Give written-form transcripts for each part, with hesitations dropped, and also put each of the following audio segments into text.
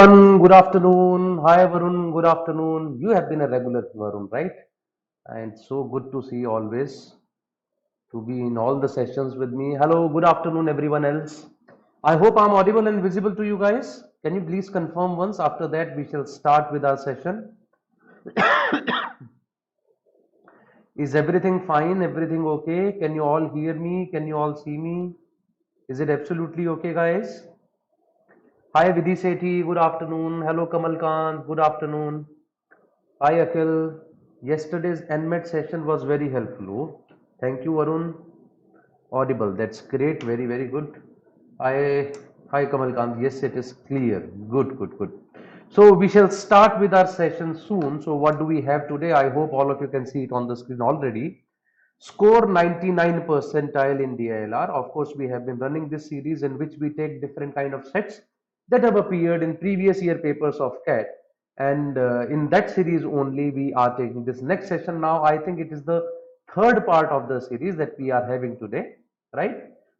everyone, good afternoon. Hi Varun, good afternoon. You have been a regular Varun, right? And so good to see you always, to be in all the sessions with me. Hello, good afternoon everyone else. I hope I'm audible and visible to you guys. Can you please confirm once? After that, we shall start with our session. Is everything fine? Everything okay? Can you all hear me? Can you all see me? Is it absolutely okay, guys? Hi Vidhi Sethi, good afternoon. Hello Kamal Kant, good afternoon. Hi Akhil. Yesterday's NMET session was very helpful. Oh, thank you, Arun. Audible. That's great. Very, very good. Hi, Kamal Kant. Yes, it is clear. Good, good, good. So we shall start with our session soon. So what do we have today? I hope all of you can see it on the screen already. Score 99 percentile in DILR. Of course, we have been running this series in which we take different kind of sets that have appeared in previous year papers of CAT. And in that series only, we are taking this next session now. I think it is the third part of the series that we are having today, right?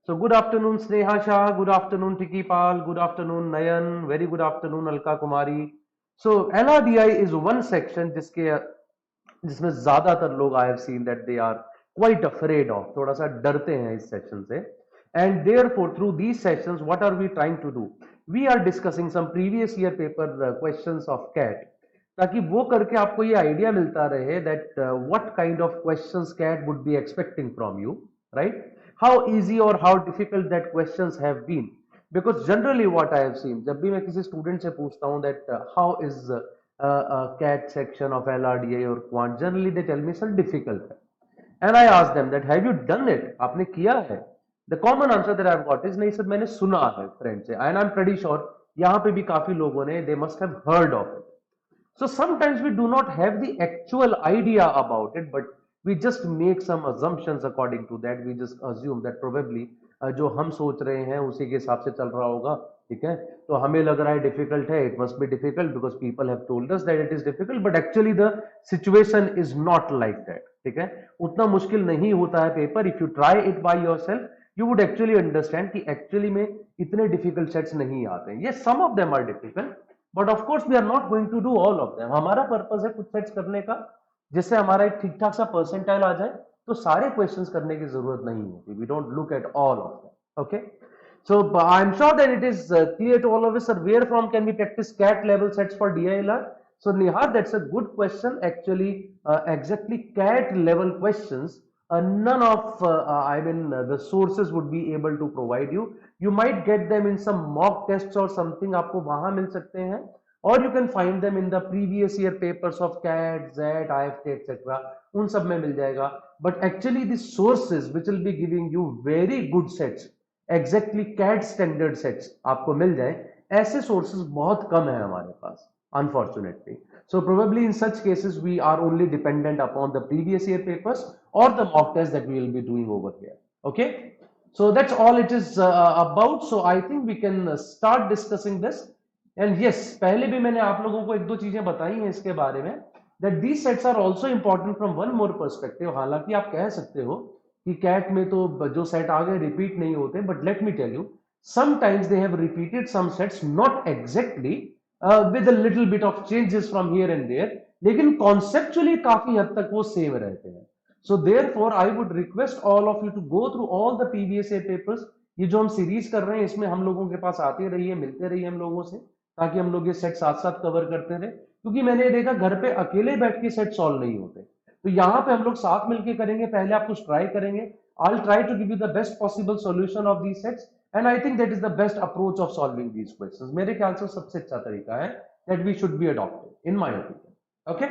So good afternoon, Sneha Shah. Good afternoon, Tiki Pal. Good afternoon, Nayan. Very good afternoon, Alka Kumari. So LRDI is one section जिसमें ज्यादातर लोग I have seen that they are quite afraid of, थोड़ा सा डरते हैं इस section से. And therefore through these sections what are we trying to do? We are discussing some previous year paper questions of CAT, ताकि वो करके आपको ये आइडिया मिलता रहे that what kind of questions CAT would be expecting from you, right? How easy और how difficult that questions have been. Because generally what I have scene, जब भी मैं किसी स्टूडेंट से पूछता हूँ that how is CAT section of LRDI or quant, generally they tell me sir difficult है. And I ask them that have you done it? आपने किया है? The common answer that I've got is नहीं sir मैंने सुना है friend से. And I'm pretty sure यहाँ पे भी काफी लोगों ने they must have heard of it. So sometimes we do not have the actual idea about it, but we just make some assumptions according to that. We just assume that probably जो हम सोच रहे हैं उसी के हिसाब से चल रहा होगा. ठीक है, तो हमें लग रहा है डिफिकल्ट है, it must be difficult because people have told us that it is difficult, but actually the situation is not like that. ठीक है, उतना मुश्किल नहीं होता है paper. If you try it by yourself you would actually understand कि actually में इतने डिफिकल्ट सेट्स नहीं आते हैं. ये some of them are difficult, but of course we are not going to do all of them. हमारा purpose है कुछ सेट्स करने का जिससे हमारा एक ठीक ठाक सा परसेंटाइल आ जाए, तो सारे क्वेश्चंस करने की जरूरत नहीं होती. We don't look at all of them. Okay, so I'm sure that it is clear to all of us, sir, where from can we practice CAT level sets for DILR? So Nihar, that's a good question. Actually, exactly CAT level questions, none of the sources would be able to provide you. You might get them in some mock tests or something, आपको वहां मिल सकते हैं, or you can find them in the previous year papers of CAT, ZET, IFT, etc. उन सब में मिल जाएगा. But actually the sources which will be giving you very good sets, exactly CAT standard sets आपको मिल जाए, ऐसे sources बहुत कम है हमारे पास unfortunately. So probably in such cases we are only dependent upon the previous year papers और the mock test that we will be doing over here. Okay, so that's all it is about. So I think we can start discussing this. And yes, पहले भी मैंने आप लोगों को एक दो चीजें बताई हैं इसके बारे में, that these sets are also important from one more perspective. हालांकि आप कह सकते हो कि कैट में तो जो सेट आ गए रिपीट नहीं होते, but let me tell you sometimes they have repeated some sets, not exactly with a little bit of changes from here and there, लेकिन कॉन्सेप्चुअली काफी हद तक वो सेम रहते हैं. So therefore I would request all of you to go through all the previous year papers. ये जो हम सीरीज कर रहे हैं इसमें हम लोगों के पास आते रहिए, मिलते रहिए हम लोगों से, ताकि हम लोग ये सेट साथ साथ कवर करते रहे. क्योंकि मैंने देखा घर पे अकेले बैठ के सेट सॉल्व नहीं होते, तो यहाँ पे हम लोग साथ मिलके करेंगे. पहले आप कुछ ट्राई करेंगे. I'll try to give you the best possible solution of these sets, and I think that is the best approach of solving these questions. मेरे ख्याल से सबसे अच्छा तरीका है that we should be adopted, in my opinion. Okay?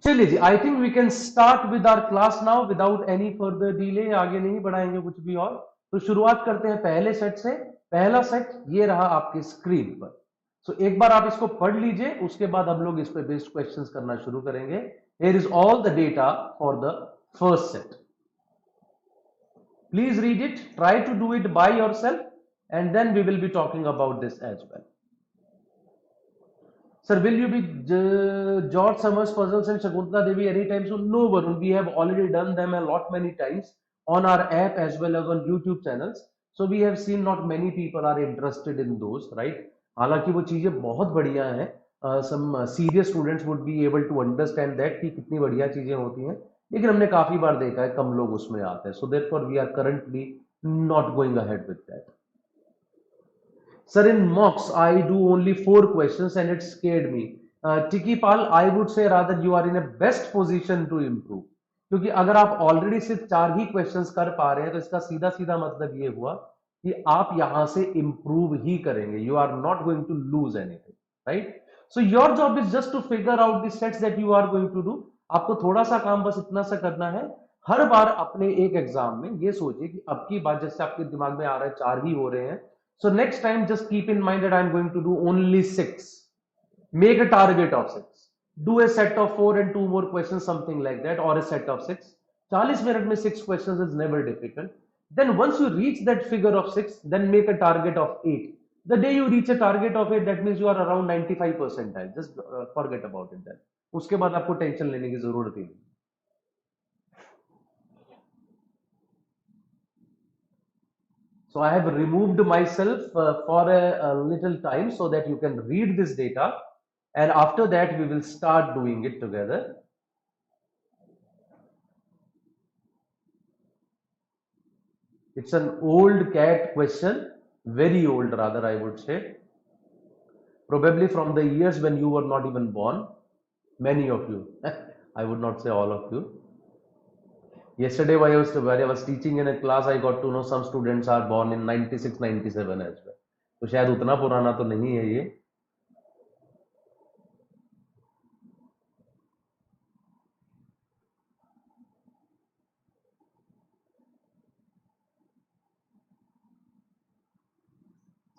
चलिए जी, I think we can start with our class now without any further delay. आगे नहीं बढ़ाएंगे कुछ भी और, तो शुरुआत करते हैं पहले सेट से. पहला सेट ये रहा आपकी स्क्रीन पर. सो एक बार आप इसको पढ़ लीजिए, उसके बाद हम लोग इस पे बेस्ड क्वेश्चंस करना शुरू करेंगे. Here is all the data for the first set. Please read it, try to do it by yourself, and then we will be talking about this as well. Sir, will you be George Summers puzzles and Shakuntala Devi anytime soon? No, Varun, we have already done them a lot many times on our app as well as on YouTube channels. So we have seen not many people are interested in those, right? हालांकि वो चीजें बहुत बढ़िया हैं, some serious students would be able to understand that कि कितनी बढ़िया चीजें होती हैं, लेकिन हमने काफी बार देखा है कम लोग उसमें आते हैं, so therefore we are currently not going ahead with that. Sir, in mocks, I do only 4 questions and it scared me. Tiki Pal, I would say rather you are in a best position to improve. क्योंकि अगर आप already सिर्फ 4 ही questions कर पा रहे हैं तो इसका सीधा सीधा मतलब ये हुआ कि आप यहां से इंप्रूव ही करेंगे. You are not going to lose anything, right? So your job is just to figure out the sets that you are going to do. आपको थोड़ा सा काम बस इतना सा करना है. हर बार अपने एक एग्जाम में ये सोचिए कि अब की बात जैसे आपके दिमाग में आ रहा है 4 ही हो रहे हैं, so next time just keep in mind that I am going to do only 6. Make a target of 6. Do a set of 4 and 2 more questions, something like that, or a set of 6. 40 minutes में 6 questions is never difficult. Then once you reach that figure of 6, then make a target of 8. The day you reach a target of 8, that means you are around 95 percentile. Just forget about it then. उसके बाद आपको tension लेने की जरूरत ही नहीं. So I have removed myself for a little time so that you can read this data, and after that we will start doing it together. It's an old CAT question, very old rather I would say, probably from the years when you were not even born, many of you, I would not say all of you. Yesterday when I was teaching in a class, I got to know some students are born in 96, 97 as well. तो शायद उतना पुराना तो नहीं है ये.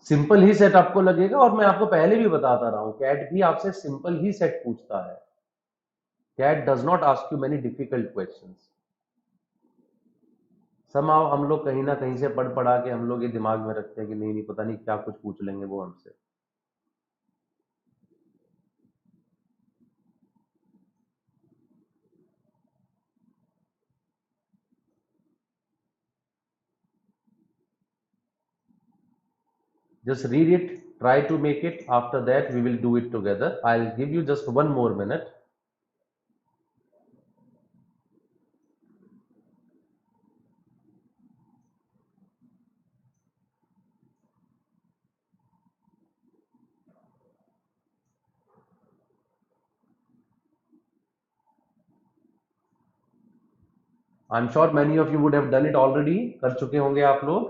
Simple ही set आपको लगेगा, और मैं आपको पहले भी बताता रहा हूं, कैट भी आपसे सिंपल ही सेट पूछता है. CAT does not ask you many difficult questions. समाव हम लोग कहीं ना कहीं से पढ़ पढ़ा के हम लोग ये दिमाग में रखते हैं कि नहीं नहीं पता नहीं क्या कुछ पूछ लेंगे वो हमसे. Just read it, try to make it. After that, we will do it together. I'll give you just 1 more minute. I'm sure many of you would have done it already. कर चुके होंगे आप लोग.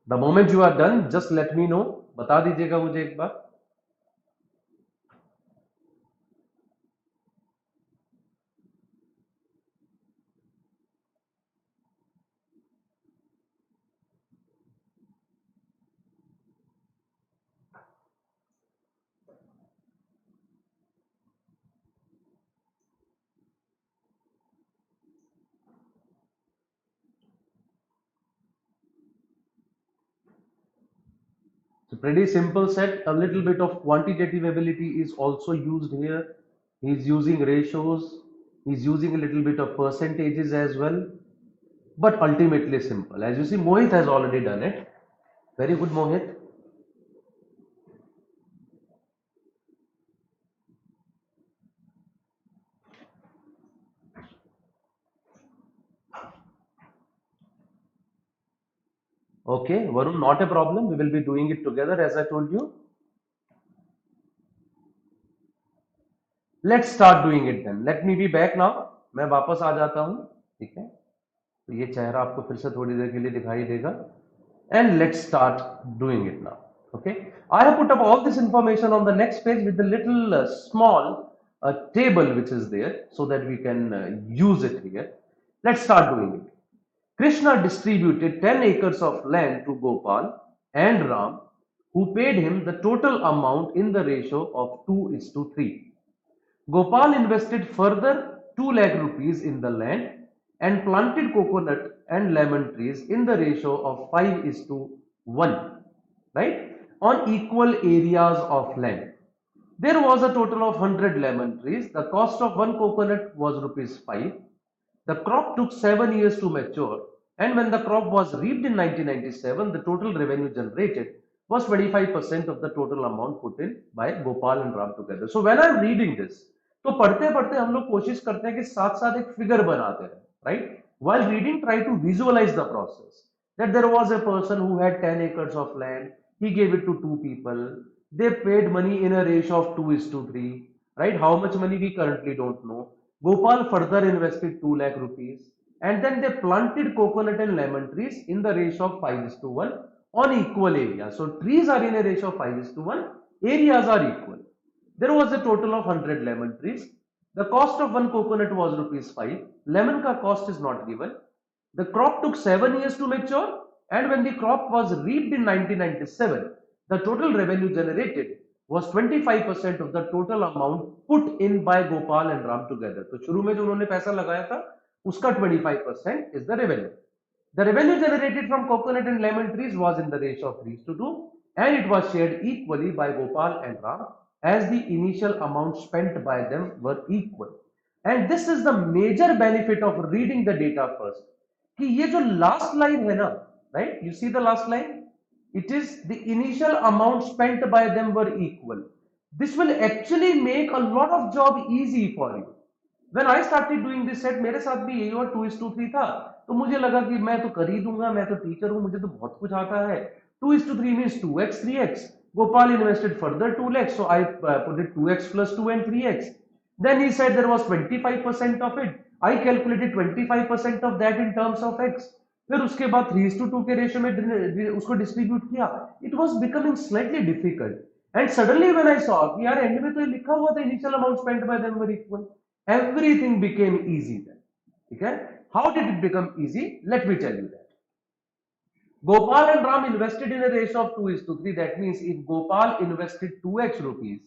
The moment you are done, just let me know. बता दीजिएगा मुझे एक बार. So pretty simple set. A little bit of quantitative ability is also used here. He's using ratios. He's using a little bit of percentages as well. But ultimately simple. As you see, Mohit has already done it. Very good, Mohit. Okay, Varun, not a problem. We will be doing it together as I told you. Let's start doing it then. Let me be back now. मैं वापस आ जाता हूँ. ठीक है, तो ये चेहरा आपको फिर से थोड़ी देर के लिए दिखाई देगा. And let's start doing it now. Okay, I have put up all this information on the next page with the little small table which is there so that we can use it here. Let's start doing it. Krishna distributed 10 acres of land to Gopal and Ram, who paid him the total amount in the ratio of 2:3. Gopal invested further 2 lakh rupees in the land and planted coconut and lemon trees in the ratio of 5:1, right, on equal areas of land. There was a total of 100 lemon trees. The cost of one coconut was rupees 5. The crop took 7 years to mature And when the crop was reaped in 1997, the total revenue generated was 25% of the total amount put in by Gopal and Ram together. So when I'm reading this, तो पढ़ते पढ़ते हम लोग कोशिश करते हैं कि साथ साथ एक फिगर बनाते हैं, right? While reading, try to visualize the process. That there was a person who had 10 acres of land. He gave it to two people. They paid money in a ratio of 2:3, right? How much money we currently don't know. Gopal further invested 2 lakh rupees, and then they planted coconut and lemon trees in the ratio of 5:1 on equal area. So trees are in a ratio of 5:1, areas are equal. There was a total of 100 lemon trees. The cost of one coconut was ₹5. Lemon ka cost is not given. The crop took 7 years to mature, and when the crop was reaped in 1997, the total revenue generated was 25% of the total amount put in by Gopal and Ram together. तो शुरू में जो उन्होंने पैसा लगाया था उसका 25% is the revenue. The revenue generated from coconut and lemon trees was in the ratio of 3:2, and it was shared equally by Gopal and Ram as the initial amount spent by them were equal. And this is the major benefit of reading the data first. कि ये जो last line है ना, right? You see the last line? It is the initial amount spent by them were equal. This will actually make a lot of job easy for you. When I started doing this set, मेरे साथ भी यही हुआ, 2:3 था, तो मुझे लगा कि मैं तो कर ही दूंगा, मैं तो टीचर हूं, मुझे तो बहुत कुछ आता है. 2:3 means 2x, 3x. Gopal invested further 2 lakhs, so I put it 2x plus 2 and 3x. Then he said there was 25% of it. I calculated 25% of that in terms of x. फिर उसके बाद 3:2 के रेशियो में उसको distribute किया. It was becoming slightly difficult. And suddenly when I saw कि यार and में तो लिखा हुआ था initial amount spent by them were equal, everything became easy then. ठीक है? How did it become easy? Let me tell you that. Gopal and Ram invested in a ratio of 2:3. That means if Gopal invested 2x rupees,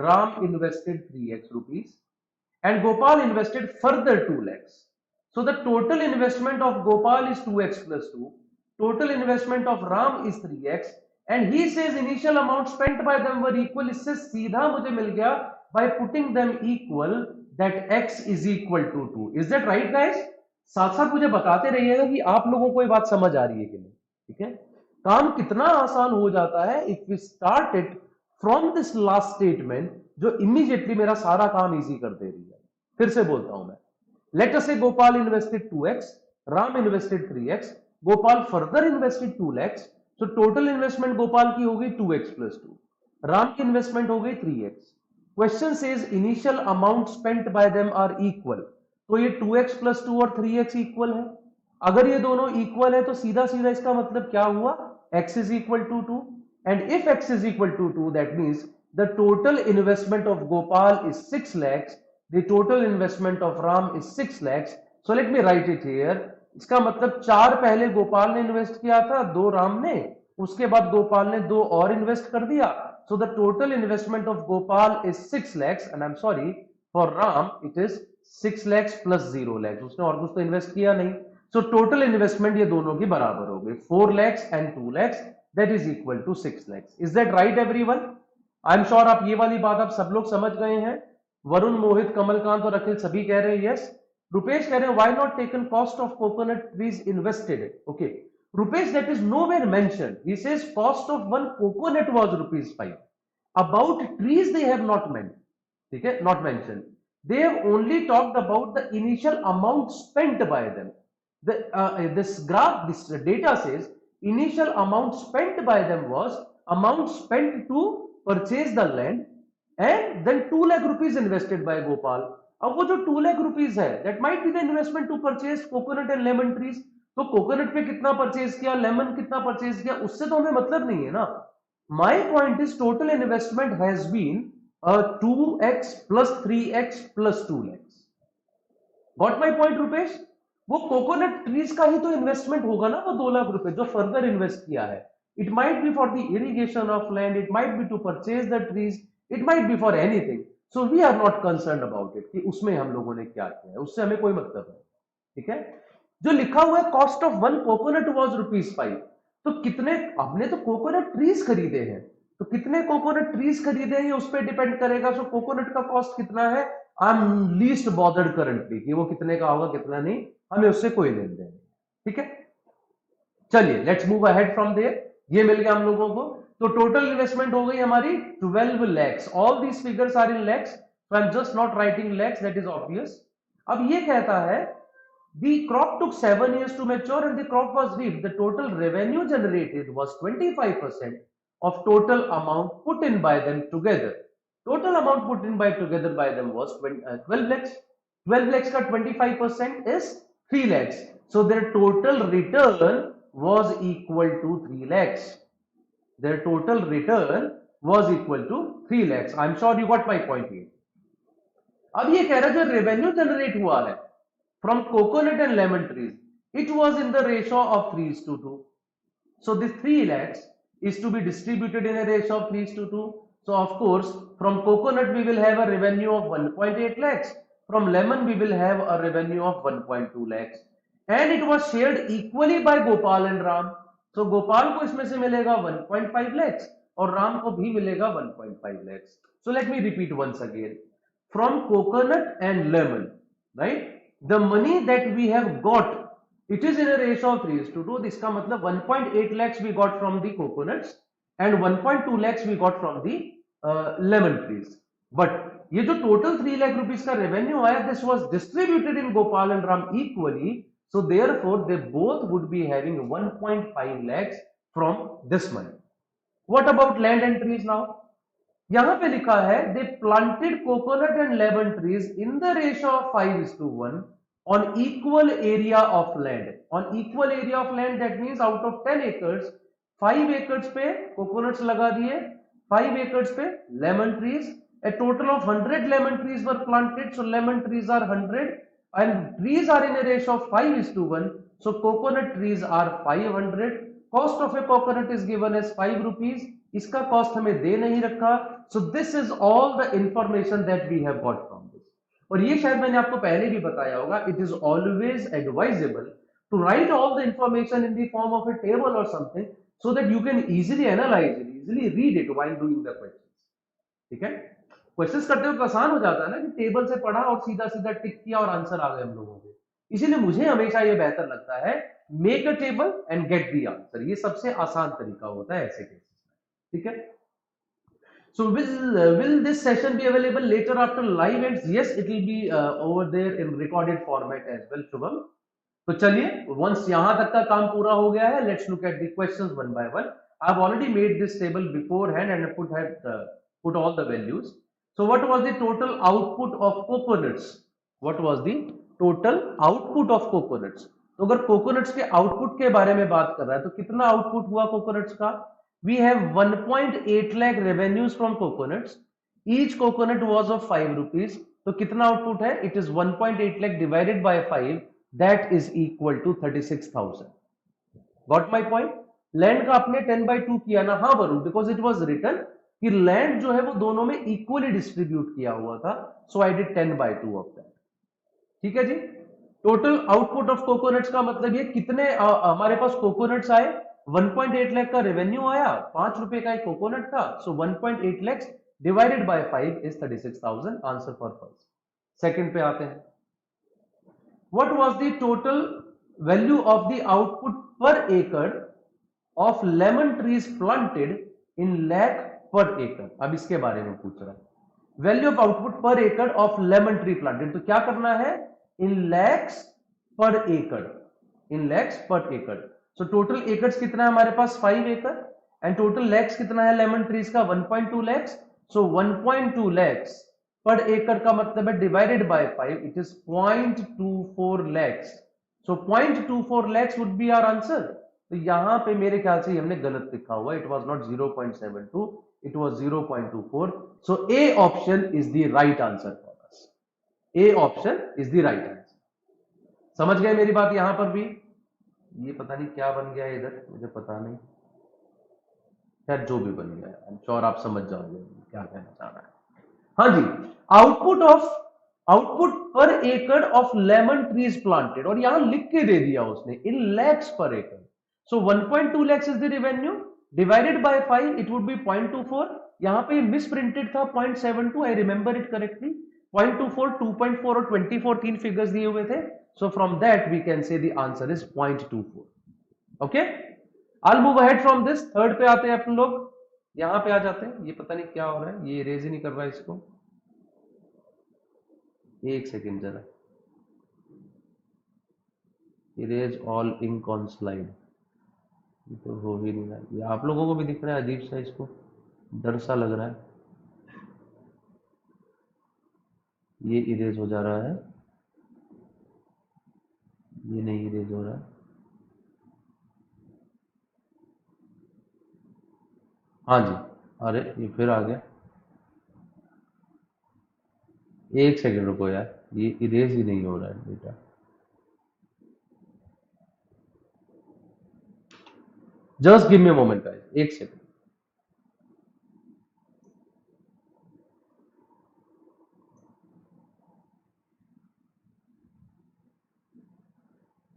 Ram invested 3x rupees, and Gopal invested further 2 lakhs. So the total investment of Gopal is 2x plus 2. Total investment of Ram is 3x. And he says initial amount spent by them were equal. इससे सीधा मुझे मिल गया by putting them equal that x is equal to 2. Is that right, guys? साथ साथ मुझे बताते रहिएगा कि आप लोगों को ये बात समझ आ रही है कि नहीं. ठीक है? काम कितना आसान हो जाता है if we start it from this last statement, जो immediately मेरा सारा काम इजी कर दे रही है. फिर से बोलता हूं मैं. Let us say Gopal invested 2x, Ram invested 3x, Gopal further invested 2 lakhs. So total investment Gopal की हो गई 2x plus 2, Ram की investment हो गई 3x. Question says initial amount spent by them are equal. तो ये 2x plus 2 और 3x equal है. अगर ये दोनों equal है तो सीधा सीधा इसका मतलब क्या हुआ? x is equal to 2. And if x is equal to 2, that means the total investment of Gopal is 6 lakhs. The total investment of Ram is 6 lakhs. So let me write it here. इसका मतलब 4 पहले गोपाल ने invest किया था, 2 राम ने, उसके बाद गोपाल ने 2 और इन्वेस्ट कर दिया. So the total investment of Gopal is 6 lakhs, and I'm sorry, for Ram it is 6 lakhs plus 0 lakhs. उसने और कुछ तो इन्वेस्ट किया नहीं. So total investment ये दोनों की बराबर हो गई, 4 lakhs and 2 lakhs, that is equal to 6 lakhs. Is that right everyone? I'm sure आप ये वाली बात आप सब लोग समझ गए हैं. वरुण, मोहित, कमलकांत और अखिल सभी कह रहे हैं यस. रुपेश कह रहे हैं why not taken cost of coconut trees invested. Okay Rupesh, that is nowhere mentioned. He says cost of one coconut was ₹5. About trees they have not meant. ठीक है, not mentioned. They have only talked about the initial amount spent by them. This graph, this data says initial amount spent by them was amount spent to purchase the land, and then 2 lakh rupees invested by Gopal. अब वो जो 2 lakh rupees है, that might be the investment to purchase coconut and lemon trees. तो coconut पे कितना purchase किया, lemon कितना purchase किया, उससे तो हमें मतलब नहीं है ना. My point is total investment has been 2x plus 3x plus 2 lakhs. Got my point, Rupesh? वो कोकोनट ट्रीज का ही तो इन्वेस्टमेंट होगा ना, वो 2 लाख रुपए जो फर्दर इन्वेस्ट किया है. It might be for the irrigation of land, it might be to purchase the trees, it might be for anything. So we are not concern about it कि उसमें हम लोगों ने क्या किया है, उससे हमें कोई मतलब नहीं. ठीक है, जो लिखा हुआ है cost of one coconut was ₹5. तो कितने हमने तो कोकोनट ट्रीज खरीदे हैं, तो कितने कोकोनट ट्रीज खरीदे हैं उस पर डिपेंड करेगा. सो कोकोनट का कॉस्ट कितना है, I am least bothered currently कि वो कितने का होगा कितना नहीं, हमें उससे कोई लेन देन. ठीक है, चलिए let's move ahead from there, ये मिल गया हम लोगों को। तो टोटल इन्वेस्टमेंट हो गई हमारी 12 lakhs, all these figures are in lakhs, so I'm just not writing lakhs, that is obvious। अब ये कहता है the crop took 7 years to mature and the crop was reaped, the total revenue generated was 25% of total amount put in by them together, total amount put in by together by them was 12 lakhs, 12 lakhs का 25% is 3 lakhs, so their total return was equal to 3 lakhs, their total return was equal to 3 lakhs। I'm sure you got my point here। अब ये कह रहा है जो revenue generate हुआ है from coconut and lemon trees, it was in the ratio of 3:2, so this 3 lakhs is to be distributed in a ratio of 3:2, so of course from coconut we will have a revenue of 1.8 lakhs, from lemon we will have a revenue of 1.2 lakhs, and it was shared equally by Gopal and Ram, so Gopal को इसमें से मिलेगा 1.5 lakhs और राम को भी मिलेगा 1.5 lakhs। So let me repeat once again, from coconut and lemon, right, the money that we have got, it is in a ratio of 3:2, इसका मतलब 1.8 lakhs we got from the coconuts and 1.2 lakhs we got from the lemon trees, but ये जो total 3 lakh rupees का revenue आया, this was distributed in Gopal and Ram equally, so therefore they both would be having 1.5 lakhs from this money। What about land and trees now? यहां पे लिखा है they planted coconut and lemon trees in the ratio of 5:1 on equal area of land, on equal area of land, that means out of 10 acres 5 acres पे coconuts लगा दिए, 5 acres पे lemon trees, a total of 100 lemon trees were planted, so lemon trees are 100 and trees are in a ratio of 5:1, so coconut trees are 500, cost of a coconut is given as 5 rupees, इसका cost हमें दे नहीं रखा, so this is all the information that we have got from this. और ये शायद मैंने आपको पहले भी बताया होगा, it is always advisable to write all the information in the form of a table और something, so that you can easily analyse it, easily read it while doing the questions. ठीक है, क्वेश्चंस करते हुए आसान हो जाता है ना कि टेबल से पढ़ा और सीधा सीधा टिक किया और आंसर आ गए हम लोगों के, इसीलिए मुझे हमेशा ये बेहतर लगता है make a table and get the answer, ये सबसे आसान तरीका होता है ऐसे केस। ठीक है, so will this session be available later after live events? Yes, it will be over there in recorded format as well, Shubham। तो चलिए once यहाँ तक का काम पूरा हो गया है, let's look at the questions one by one। I've already made this table beforehand and put all the values। So what was the total output of coconuts? What was the total output of coconuts? तो अगर coconuts के output के बारे में बात कर रहा है तो कितना output हुआ coconuts का? We have 1.8 lakh revenues from coconuts, each coconut was of 5 rupees, तो कितना output है? It is 1.8 lakh divided by 5, that is equal to 36,000। Got my point? Land का आपने 10/2 किया ना? हाँ Varun, because it was written कि land जो है वो दोनों में equally distribute किया हुआ था, so I did 10/2 of that। ठीक है जी, टोटल आउटपुट ऑफ कोकोनट्स का मतलब ये कितने हमारे पास कोकोनट्स आए, 1.8 लाख का रेवेन्यू आया, 5 रुपए का एक कोकोनट था, सो 1.8 lakh divided by 5 is 36,000, answer for first. Second पे आते हैं, what was the total value of the output पर एकड़ of lemon trees planted in lakh पर एकड़। अब इसके बारे में पूछ रहा है, वैल्यू ऑफ आउटपुट पर एकड़ ऑफ लेमन ट्री प्लांटेड, तो क्या करना है, इन लैक्स पर एकड़, इन लैक्स पर एकड़। सो टोटल एकड़ कितना है हमारे पास, 5 एकड़, एंड टोटल लैक्स कितना है लेमन ट्रीज का, 1.2 लैक्स, सो 1.2 लैक्स पर एकड़ का मतलब है divided by 5, it is 0.24 lakhs, so 0.24 lakhs would be our answer. तो यहां पे मेरे ख्याल से हमने गलत लिखा हुआ, it was not 0.72, it was 0.24, so A option is the right answer for us, A option is the right answer। समझ गए मेरी बात यहां पर भी? ये पता नहीं क्या बन गया इधर, मुझे पता नहीं, खैर जो भी बन गया, आई एम श्योर आप समझ जाओगे क्या कहना चाह रहा है। हाँ जी, आउटपुट पर एकड़ ऑफ लेमन ट्रीज प्लांटेड, और यहां लिख के दे दिया उसने इन लैक्स पर एकड़, सो 1.2 lakhs is the revenue, divided by 5 it would be 0.24, यहां पे मिस प्रिंटेड था 0.72, आई रिमेंबर इट करेक्टली, 0.24, 2.4 और 24 तीन फिगर्स दिए हुए थे, so from that we can say the answer is 0.24। Okay, I move ahead from this. Third पे आते हैं अपन लोग, यहां पे आ जाते हैं। ये पता नहीं क्या हो रहा है, ये इरेज ही नहीं कर रहा है इसको, एक सेकेंड जरा। Erase all ink on slide, ये तो हो ही नहीं रहा। ये आप लोगों को भी दिख रहा है अजीब सा, इसको डर सा लग रहा है। ये इरेज हो जा रहा है, ये नहीं इरेज हो रहा है। हाँ जी, अरे ये फिर आ गया। एक सेकंड रुको यार, ये इरेज ही नहीं हो रहा है बेटा। Just give me a moment guys, एक second.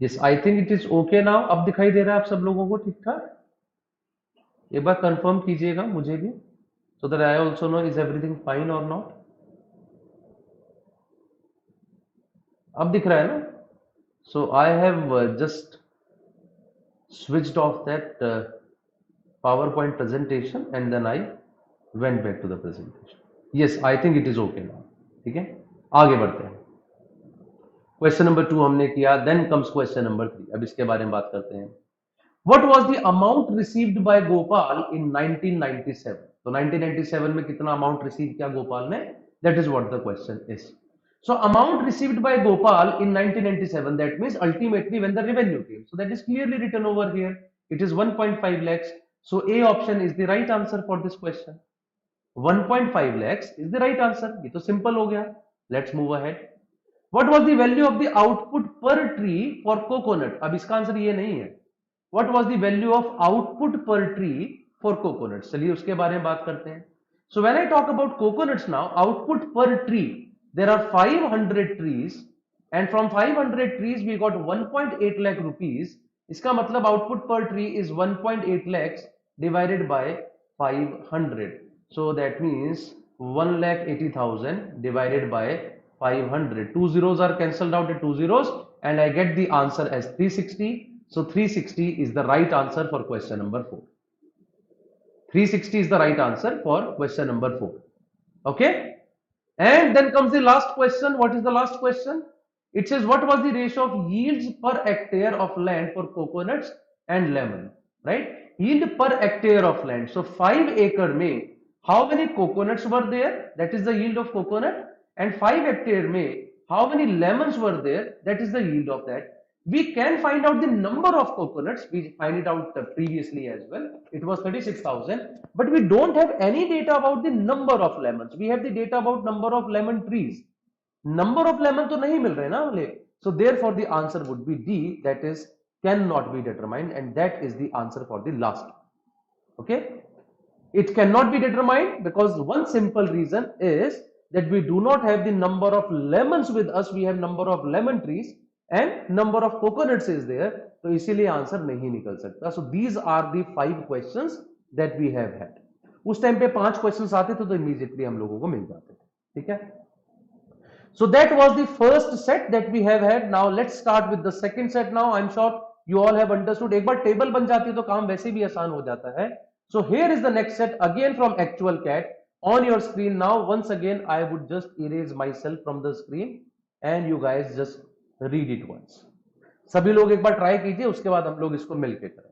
Yes, I think it is okay now. अब दिखाई दे रहा है आप सब लोगों को ठीक ठाक? एक बार कंफर्म कीजिएगा मुझे भी, so that I also know is everything fine और नॉट। अब दिख रहा है ना? So I have just switched off that PowerPoint presentation and then I went back to the presentation. Yes, I think it is okay now. ठीक है, आगे बढ़ते हैं। क्वेश्चन नंबर 2 हमने किया, देन कम्स क्वेश्चन नंबर 3। अब इसके बारे में बात करते हैं। What was the amount received by Gopal in 1997? तो 1997 में कितना अमाउंट रिसीव किया गोपाल ने? That is what the question is. So amount received by Gopal in 1997, that means ultimately when the revenue came. So that is clearly written over here. It is 1.5 lakhs. So A option is the right answer for this question. 1.5 lakhs is the right answer. ये तो simple हो गया. Let's move ahead. What was the value of the output per tree for coconut? अब इसका answer ये नहीं है। What was the value of output per tree for coconuts? चलिए उसके बारे में बात करते हैं। So when I talk about coconuts now, output per tree, there are 500 trees and from 500 trees we got 1.8 lakh rupees. इसका मतलब output per tree is 1.8 lakhs divided by 500. So that means 1,80,000 divided by 500. Two zeros are cancelled out at two zeros and I get the answer as 360. So 360 is the right answer for question number 4. 360 is the right answer for question number 4. Okay. And then comes the last question. What is the last question? It says what was the ratio of yields per hectare of land for coconuts and lemon, right? Yield per hectare of land. So 5 acre mein how many coconuts were there? That is the yield of coconut. And 5 hectare mein how many lemons were there? That is the yield of that. We can find out the number of coconuts. We find it out previously as well. It was 36,000. But we don't have any data about the number of lemons. We have the data about number of lemon trees. Number of lemon तो नहीं मिल रहे ना वाले. So therefore the answer would be D. That is cannot be determined, and that is the answer for the last. Okay. It cannot be determined because one simple reason is that we do not have the number of lemons with us. We have number of lemon trees and number of coconuts is there. तो इसीलिए answer नहीं निकल सकता. So these are the 5 questions that we have had. उस time पे 5 questions आते थे तो इमीडिएटली हम लोगों को मिल जाते थे. ठीक है. So that was the first set that we have had. Now let's start with the second set. Now I'm sure you all have understood. एक बार टेबल बन जाती है तो काम वैसे भी आसान हो जाता है. So here is the next set again from actual CAT on your screen. Now once again I would just erase myself from the screen and you guys just read it once. सभी लोग एक बार try कीजिए, उसके बाद हम लोग इसको मिलके करें.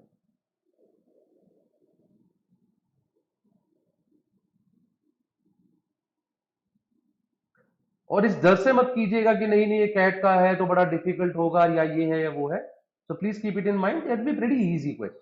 और इस डर से मत कीजिएगा कि नहीं नहीं ये कैट का है तो बड़ा डिफिकल्ट होगा या ये है या वो है. So please keep it in mind. It will be pretty easy question.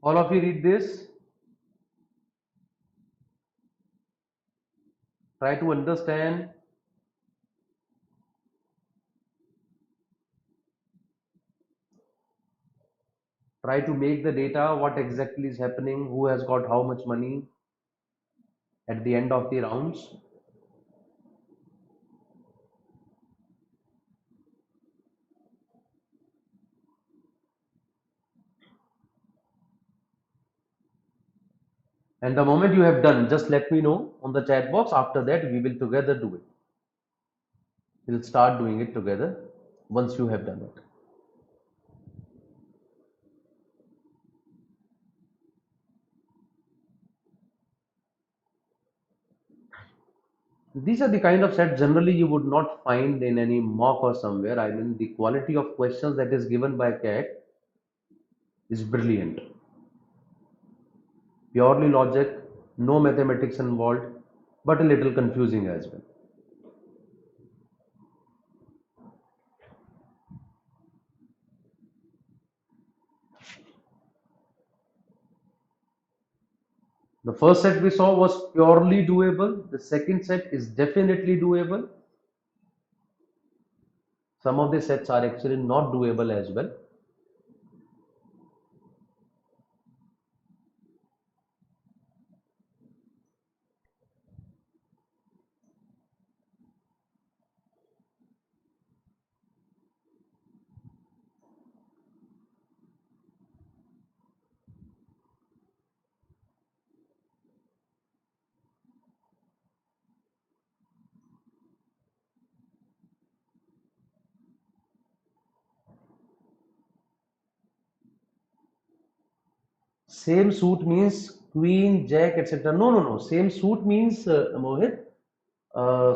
All of you read this. Try to understand. Try to make the data, what exactly is happening, who has got how much money at the end of the rounds. And the moment you have done, just let me know on the chat box. After that, we will together do it. We'll start doing it together once you have done it. These are the kind of sets generally you would not find in any mock or somewhere. I mean, the quality of questions that is given by CAT is brilliant. Purely logic, no mathematics involved, but a little confusing as well. The first set we saw was purely doable. The second set is definitely doable. Some of the sets are actually not doable as well. Same suit means queen, jack, etc. No, no, no. Same suit means Mohit,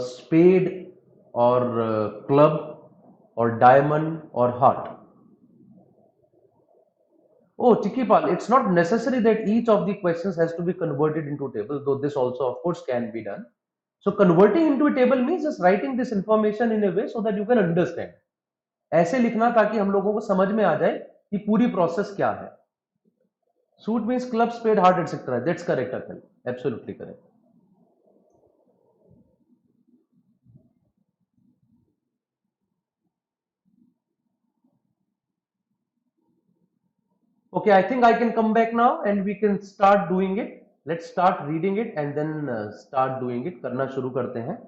spade or club or diamond or heart. Oh, Tikipal, it's not necessary that each of the questions has to be converted into table, though this also, of course, can be done. So converting into a table means just writing this information in a way so that you can understand. ऐसे लिखना ताकि हम लोगों को समझ में आ जाए कि पूरी प्रोसेस क्या है. Suit means club, spade, heart, etc. That's correct, Akhil. Absolutely correct. Okay, I think I can come back now and we can start doing it. Let's start reading it and then start doing it. करना शुरू करते हैं.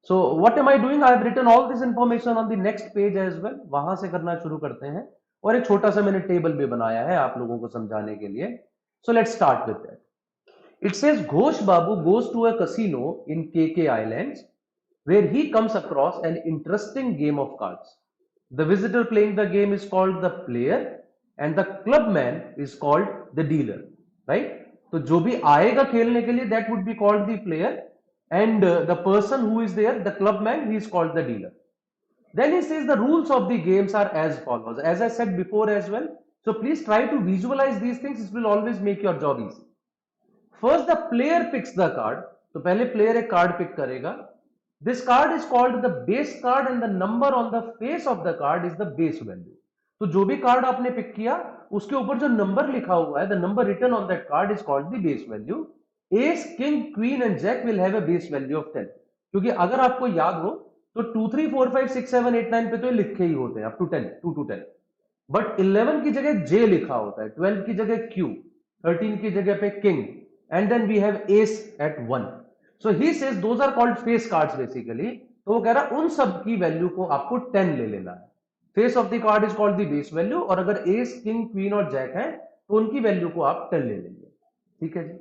So what am I doing? I have written all this information on the next page as well. वहां से करना शुरू करते हैं और एक छोटा सा मैंने टेबल भी बनाया है आप लोगों को समझाने के लिए. So let's start with that. It says Ghosh Babu goes to a casino in KK Islands where he comes across an interesting game of cards. The visitor playing the game is called the player and the clubman is called the dealer, right? तो जो भी आएगा खेलने के लिए that would be called the player and the person who is there, the clubman, he is called the dealer. Then he says the rules of the games are as follows. As I said before as well, so please try to visualize these things. It will always make your job easy. First the player picks the card. तो पहले player एक card pick करेगा. This card is called the base card and the number on the face of the card is the base value. तो जो भी card आपने pick किया उसके ऊपर जो नंबर लिखा हुआ है, the number written on that card is called the base value. Ace, king, queen and jack will have a base value of 10. क्योंकि अगर आपको याद हो तो 2 3 4 5 6 7 8 9 पे तो लिखे ही होते हैं up to 10, 2 to 10. बट 11 की जगह J लिखा होता है, 12 की जगह Q, 13 की जगह पे king and then we have ace at 1. So he says those are called face cards basically. तो वो कह रहा उन सब की वैल्यू को आपको 10 ले लेना है. Face of the card is called the base value और अगर एस, किंग, क्वीन और जैक है तो उनकी वैल्यू को आप 10 ले लेंगे. ठीक है जी.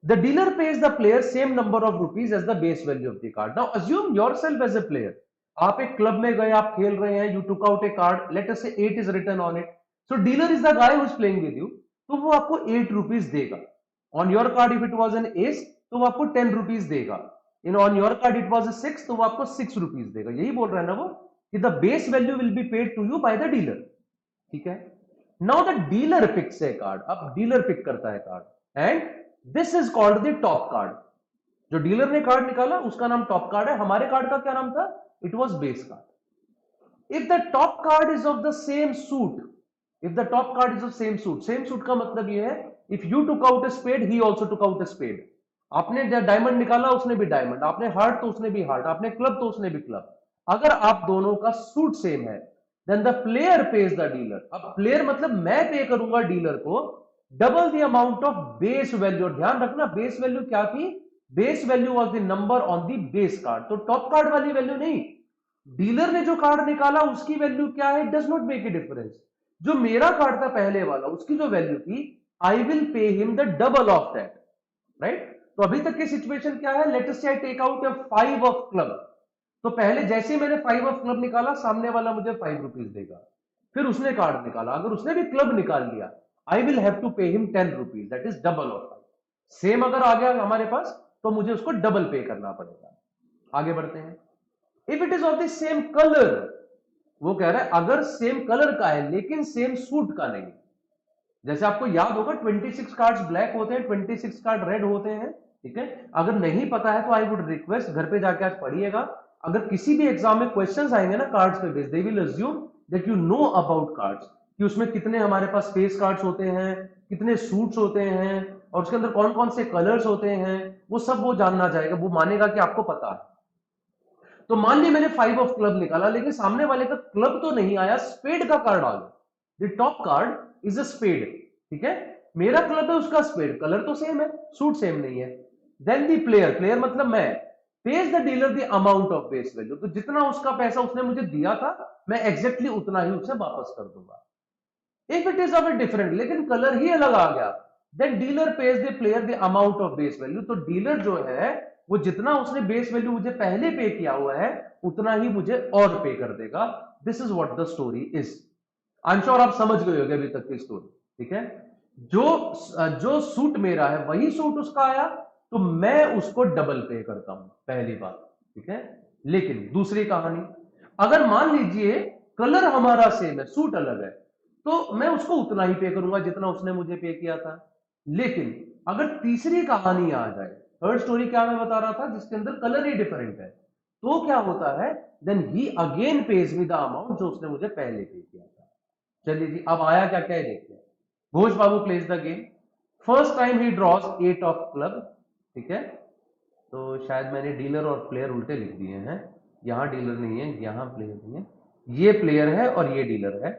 The dealer pays the player same number of rupees as the base value of the card. Now assume yourself as a player. आप एक क्लब में गए, आप खेल रहे हैं, you took out a card, let us say 8 is written on it. So dealer is the guy who is playing with you. तो वो आपको 8 रुपीज देगा. On your card if it was an S तो वो आपको 10 rupees देगा. In on your card it was a 6 तो वो आपको 6 रुपीज देगा. यही बोल रहा है ना वो कि the base value will be paid to you by the dealer. ठीक है. Now the dealer picks a card. अब dealer pick करता है card and this is called the top card. जो डीलर ने कार्ड निकाला उसका नाम टॉप कार्ड है. हमारे कार्ड का क्या नाम था? It was base card. If the top card is of the same suit, if the top card is of same suit का मतलब ये है if you took out a spade he also took out a spade, आपने diamond निकाला उसने भी diamond, आपने heart तो उसने भी हार्ट, आपने क्लब तो उसने भी क्लब, अगर आप दोनों का सूट सेम है then the player pays the dealer. अब प्लेयर मतलब मैं पे करूंगा डीलर को double the amount of base value. ध्यान रखना बेस वैल्यू क्या थी, base value was the number on the base card, तो टॉप कार्ड वाली वैल्यू नहीं, डीलर ने जो कार्ड निकाला उसकी वैल्यू क्या है, does not make a difference. जो मेरा कार्ड था पहले वाला उसकी जो वैल्यू थी I will pay him the double of that, right. तो अभी तक की सिचुएशन क्या है, let us say I take out a 5 of club, तो पहले जैसे ही मैंने 5 ऑफ क्लब निकाला सामने वाला मुझे 5 रुपीज देगा, फिर उसने कार्ड निकाला, अगर उसने भी क्लब निकाल लिया I will have to pay him 10 rupees, that is double of 5। Same अगर आ गया हमारे पास तो मुझे उसको डबल पे करना पड़ेगा। आगे बढ़ते हैं। If it is of the same colour, वो कह रहा है अगर सेम कलर का है लेकिन सेम सूट का नहीं, जैसे आपको याद होगा 26 कार्ड्स ब्लैक होते हैं, 26 कार्ड रेड होते हैं, ठीक है। अगर नहीं पता है तो आई वुड रिक्वेस्ट घर पे जाके आज पढ़िएगा, अगर किसी भी एग्जाम में क्वेश्चंस आएंगे ना कार्ड्स पे based, they will assume that you know about cards, कि उसमें कितने हमारे पास फेस कार्ड्स होते हैं, कितने सूट्स होते हैं और उसके अंदर कौन कौन से कलर्स होते हैं, वो सब वो जानना चाहेगा, वो मानेगा कि आपको पता है। तो मान ली मैंने 5 ऑफ क्लब निकाला लेकिन सामने वाले का क्लब तो नहीं आया, स्पेड का कार्ड आ गया, the top card is a spade, ठीक है। मेरा क्लब है उसका स्पेड, कलर तो सेम है, सूट सेम नहीं है। देन द प्लेयर, प्लेयर मतलब मैं, pays the dealer the amount of base value, तो जितना उसका पैसा उसने मुझे दिया था मैं एग्जैक्टली उतना ही उसे वापस कर दूंगा। If it is of a different, लेकिन कलर ही अलग आ गया, then dealer pays the player the amount of base value, तो डीलर जो है वो जितना उसने बेस वैल्यू मुझे पहले पे किया हुआ है उतना ही मुझे और पे कर देगा। This is what the story is. I am sure आप समझ गए होंगे अभी तक की स्टोरी, ठीक है। जो सूट मेरा है वही सूट उसका आया तो मैं उसको डबल पे करता हूं, पहली बात, ठीक है। लेकिन दूसरी कहानी, अगर मान लीजिए कलर हमारा सेम है सूट अलग है, तो मैं उसको उतना ही पे करूंगा जितना उसने मुझे पे किया था। लेकिन अगर तीसरी कहानी आ जाए, थर्ड स्टोरी क्या मैं बता रहा था जिसके अंदर कलर ही डिफरेंट है, तो क्या होता है, then he again pays me the amount जो उसने मुझे पहले पे किया था। चलिए जी अब आया क्या क्या है देखते हैं। Ghosh Babu plays the game, first time ही ड्रॉज 8 ऑफ क्लब, ठीक है। तो शायद मैंने डीलर और प्लेयर उल्टे लिख दिए हैं, यहां डीलर नहीं है यहां प्लेयर नहीं है, ये प्लेयर है और ये डीलर है।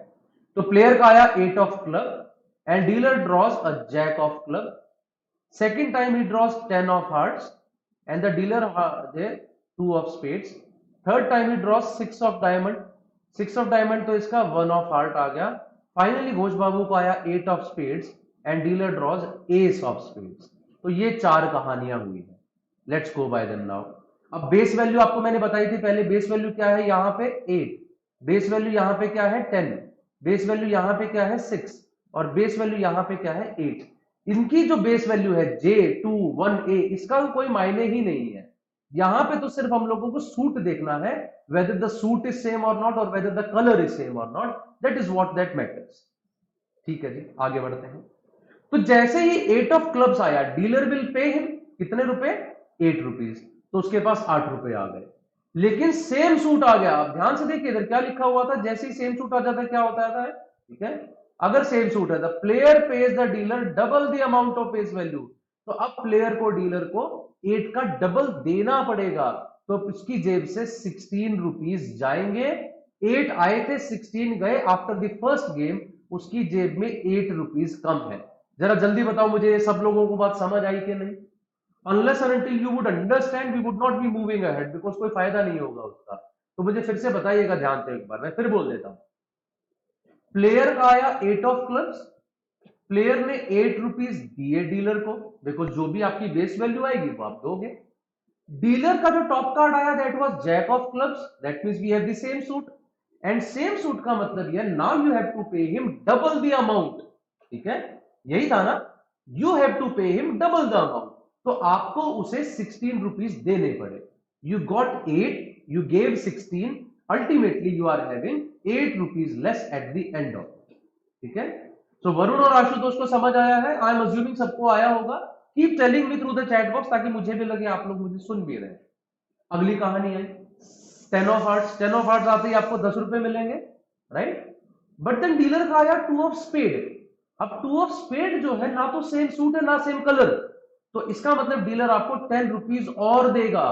तो प्लेयर का आया 8 of club and dealer draws a jack of club. Second time he draws 10 of hearts and the dealer there 2 of spades. Third time he draws 6 of diamond. 6 of diamond तो इसका 1 of heart आ गया। Finally Ghosh बाबू को आया 8 of spades and dealer draws ace of spades. तो ये 4 कहानियां हुई है। Let's go by them now. अब बेस वैल्यू आपको मैंने बताई थी पहले, बेस वैल्यू क्या है यहाँ पे 8, बेस वैल्यू यहाँ पे क्या है 10, बेस वैल्यू यहाँ पे क्या है 6 और बेस वैल्यू यहाँ पे क्या है 8। इनकी जो बेस वैल्यू है J2 1A, इसका कोई मायने ही नहीं है। यहां पे तो सिर्फ हम लोगों को सूट देखना है, whether the suit is same or not or whether the color is same or not, that is what that matters। ठीक है जी आगे बढ़ते हैं। तो जैसे ही 8 ऑफ क्लब्स आया, डीलर विल पे हिम कितने रुपए 8 रुपीज, तो उसके पास 8 रुपए आ गए। लेकिन सेम सूट आ गया, अब ध्यान से देखिए इधर क्या लिखा हुआ था, जैसे ही सेम सूट आ जाता है क्या होता है, ठीक है। अगर सेम सूट है the player pays the dealer double the amount of face value, तो अब प्लेयर को डीलर को 8 का डबल देना पड़ेगा, तो उसकी जेब से 16 रुपीज जाएंगे। 8 आए थे 16 गए, आफ्टर द फर्स्ट गेम उसकी जेब में 8 रुपीज कम है। जरा जल्दी बताओ मुझे सब लोगों को बात समझ आई कि नहीं। Unless and until you would understand we would not be moving ahead, because कोई फायदा नहीं होगा उसका। तो मुझे फिर से बताइएगा ध्यान से एक बार, मैं फिर बोल देता हूं। प्लेयर का आया 8 ऑफ क्लब्स, प्लेयर ने 8 रुपीज दिए डीलर को, देखो जो भी आपकी बेस वैल्यू आएगी वो आप दोगे। डीलर का जो टॉप कार्ड आया that was jack of clubs, that means we have the same suit and same suit का मतलब ये now you have to pay him double the amount, ठीक है यही था ना, you have to pay him double the amount, तो आपको उसे 16 रुपीज देने पड़े। You got 8, you gave 16, ultimately you are having 8 rupees less at the end of, ठीक है। सो वरुण और आशुतोष को समझ आया है, आई एम अज्यूमिंग सबको आया होगा। Keep telling me through the chat box ताकि मुझे भी लगे आप लोग मुझे सुन भी रहे हैं। अगली कहानी है 10 ऑफ हार्ट्स। 10 ऑफ हार्ट्स आते ही आपको 10 रुपए मिलेंगे, राइट। बट देन डीलर का आया 2 ऑफ स्पेड। अब 2 ऑफ स्पेड जो है ना तो सेम सूट है ना सेम कलर, तो इसका मतलब डीलर आपको 10 रुपीज और देगा,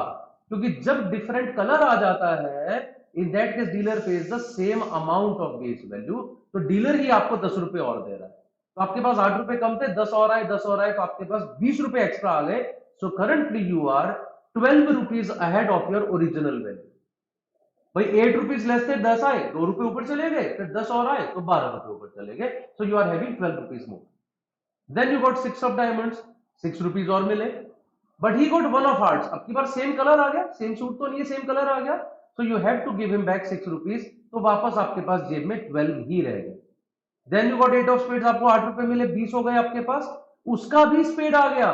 क्योंकि जब डिफरेंट कलर आ जाता है in that case dealer pays the same amount of base value, तो डीलर ही आपको 10 रुपए और दे रहा है। तो आपके पास 8 रुपए कम थे, 10 और आए, 10 और आए, तो आपके पास 20 रुपए एक्स्ट्रा आ गए। So currently you are 12 rupees ahead of your original value. भाई 8 रुपीज लेस थे, 10 आए, 2 रुपए ऊपर चले गए, फिर 10 और आए तो 12 रुपए ऊपर चले गए। So you are having 12 rupees more. Then you got 6 of diamonds, 6 rupees और मिले। But he got 1 of hearts, अब की बार सेम कलर आ गया, सेम सूट तो नहीं है, सेम कलर आ गया, so you have to give him back 6 rupees, तो वापस आपके पास जेब में 12 ही रह गए। Then you got 8 of spades, आपको 8 रुपए मिले, 20 हो गए आपके पास, उसका भी स्पेड आ गया,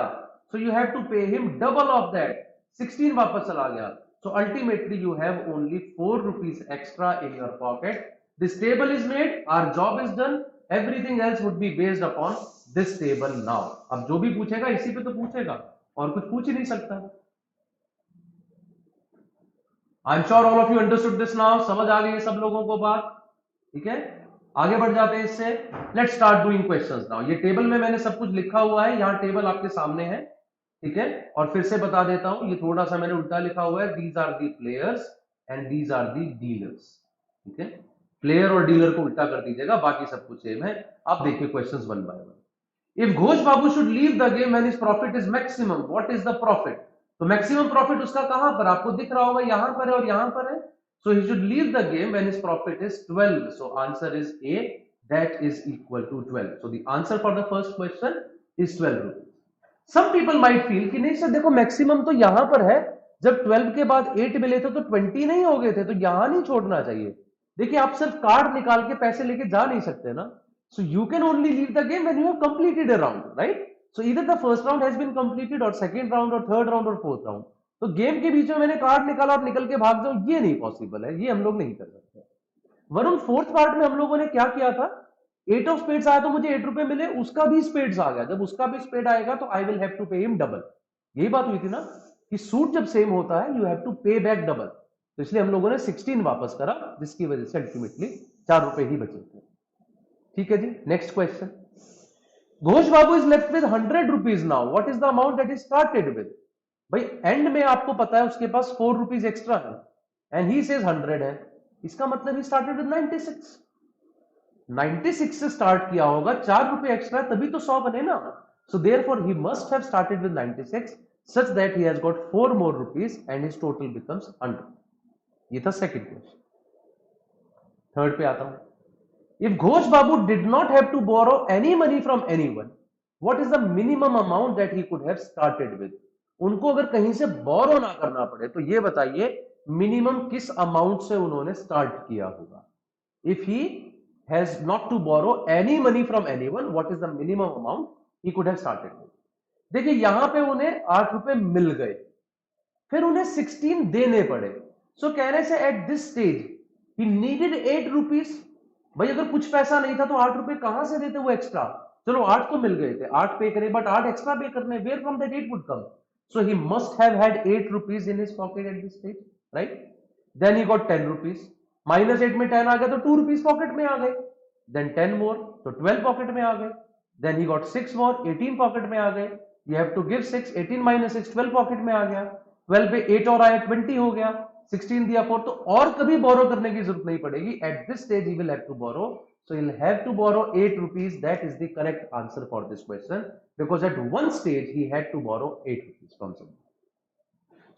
so you have to pay him double of that, 16 वापस चला गया। So ultimately you have only 4 rupees extra in your pocket. This table is made, our job is done, everything else would be based upon this table now. अब जो भी पूछेगा इसी पे तो पूछेगा, और कुछ पूछ ही नहीं सकता। I'm sure all of you understood this now. समझ आ गई है सब लोगों को बात, ठीक है? आगे बढ़ जाते हैं इससे। Let's start doing questions now. ये टेबल में मैंने सब कुछ लिखा हुआ है, यहाँ टेबल आपके सामने है, ठीक है? और फिर से बता देता हूं, ये थोड़ा सा मैंने उल्टा लिखा हुआ है, these are the players and these are the dealers, ठीक है? प्लेयर और डीलर को उल्टा कर दीजिएगा, बाकी सब कुछ सेम है। अब देखिए questions one by one. If Ghosh Babu should leave the game when his profit is maximum, what is the profit? तो मैक्सिमम प्रॉफिट उसका कहां पर आपको दिख रहा होगा, यहां पर है और यहां पर है। So he should leave the game when his profit is 12, so answer is A, that is equal to 12। So the answer for the first question is 12 rupees. Some people might feel कि नहीं sir देखो maximum तो यहां पर है, जब 12 के बाद 8 मिले थे तो 20 नहीं हो गए थे, तो यहां नहीं छोड़ना चाहिए। देखिए आप सिर्फ कार्ड निकाल के पैसे लेके जा नहीं सकते ना, so you can only leave the game when you have completed a round, right? So either the first round has been completed और सेकंड राउंड और थर्ड राउंड और फोर्थ राउंड। तो गेम के बीच में मैंने कार्ड निकाला और निकल के भाग जाओ, ये नहीं पॉसिबल है, ये हम लोग नहीं कर सकते। वरुण फोर्थ पार्ट में हम लोगों ने क्या किया था, 8 ऑफ स्पेड्स आया तो मुझे 8 रुपए मिले, उसका भी स्पेड्स आ गया, जब उसका भी स्पेड आएगा तो I will have to pay him double. यही बात हुई थी ना कि सूट जब सेम होता है यू हैव टू पे बैक डबल, तो इसलिए हम लोगों ने 16 वापस करा, जिसकी वजह से अल्टीमेटली 4 रुपए ही बचे थे। ठीक है जी, next question. Ghosh Babu is left with 100 rupees now, what is the amount that is started with? भाई एंड में आपको पता है उसके पास 4 रुपीज एक्स्ट्रा है एंड ही सेज 100 है, इसका मतलब ही स्टार्टेड विद 96। 96 से स्टार्ट किया होगा, 4 रुपए एक्स्ट्रा तभी तो 100 बने ना। So therefore he must have started with 96 such that he has got 4 more rupees and his total becomes 100. ये था सेकंड क्वेश्चन। थर्ड पे आता हूं। If Ghosh Babu did not have to borrow any money from anyone, what is the minimum amount that he could have started with? उनको अगर कहीं से बोरो ना करना पड़े तो ये बताइए मिनिमम किस अमाउंट से उन्होंने स्टार्ट किया होगा। If he has not to borrow any money from anyone, what is the minimum amount he could have started with? देखिए यहां पे उन्हें 8 रुपए मिल गए, फिर उन्हें 16 देने पड़े। सो कहने से eight this stage he needed 8 rupees. भाई अगर कुछ पैसा नहीं था तो 8 रुपए कहां से देते वो एक्स्ट्रा? चलो 8 तो मिल गए थे, 8 पे करे, बट 8 एक्स्ट्रा पे करने, where from that 8 would come? So he must have had 8 rupees in his pocket at this stage, right? Then he got 10 rupees, minus 8 में 10 आ गया तो 2 रुपीज पॉकेट में आ गए, देन 10 मोर तो 12 पॉकेट में आ गए, then he got 6 more 18 pocket में आ गए। You have to give 6, 18 minus 6 12 pocket में आ गया, 12 पे 8 और आया 20 हो गया, 16 दिया 4, तो और कभी बोरो करने की जरूरत नहीं पड़ेगी। Eight this stage he will have to borrow, so he'll have to borrow 8 rupees. That is the correct answer for this question, because at one stage he had to borrow 8 rupees from someone.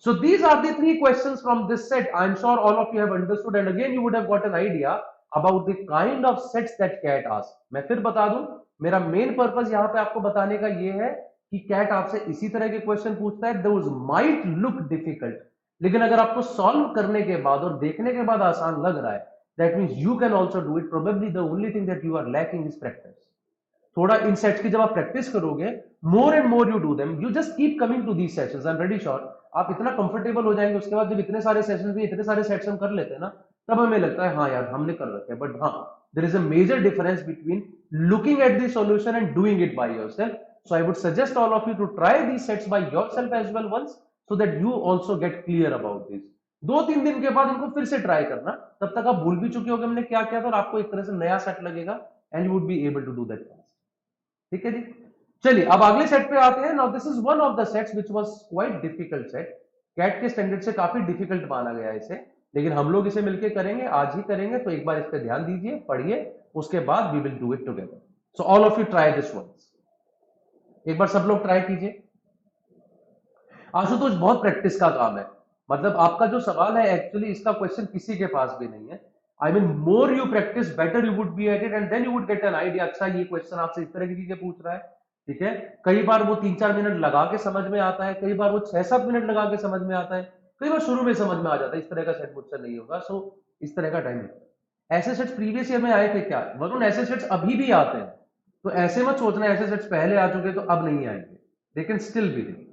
So these are the 3 questions from this set. I am sure all of you have understood, and again you would have got an idea about the kind of sets that CAT asks. मैं फिर बता दूं, मेरा main purpose यहाँ पे आपको बताने का ये है कि कैट आपसे इसी तरह के क्वेश्चन पूछता है, दोज माइट लुक डिफिकल्ट, लेकिन अगर आपको सॉल्व करने के बाद और देखने के बाद आसान लग रहा है, that means you can also do it. Probably the only thing that you are lacking is practice. थोड़ा इन सेट्स की जब आप प्रैक्टिस करोगे, more and more you do them, you just keep coming to these sessions, I am pretty sure आप इतना comfortable हो जाएंगे। उसके बाद जब इतने सारे सेशंस भी, इतने सारे सेट्स हम कर लेते हैं ना, तब हमें लगता है हाँ यार हमने कर रखे हैं। बट हाँ, there is a major difference between looking at the solution and doing it by yourself. So I would suggest all of you to try these sets by yourself as well once, so that you also get clear about this. 2-3 दिन के बाद इनको फिर से try करना, तब तक आप भूल भी चुके होगे हमने क्या किया था, और आपको एक तरह से नया सेट लगेगा and you would be able to do that task. ठीक है जी। चलिए अब अगले सेट पे आते हैं। Now this is one of the sets which was quite difficult set, cat के स्टैंडर्ड से काफी डिफिकल्ट माना गया है इसे, लेकिन हम लोग इसे मिलकर करेंगे, आज ही करेंगे, तो एक बार इस पे ध्यान दीजिए, पढ़िए, उसके बाद we will do it together. So all of you try this once, एक बार सब लोग ट्राई कीजिए। आशुतोष बहुत प्रैक्टिस का काम है, मतलब आपका जो सवाल है एक्चुअली इसका क्वेश्चन किसी के पास भी नहीं है। I mean more you practice better you would be at it and then you would get an idea, अच्छा ये क्वेश्चन आपसे इस तरह की चीजें पूछ रहा है। ठीक है, कई बार वो 3-4 मिनट लगा के समझ में आता है, कई बार वो 6-7 मिनट लगा के समझ में आता है, कई बार शुरू में समझ में आ जाता है इस तरह का सेट मुझसे नहीं होगा। सो इस तरह का टाइम है। ऐसे सेट्स प्रीवियस ईयर में आए थे क्या वरुण? ऐसे सेट्स अभी भी आते हैं, तो ऐसे मत सोचना ऐसे सेट्स पहले आ चुके तो अब नहीं आएंगे, they can still be there.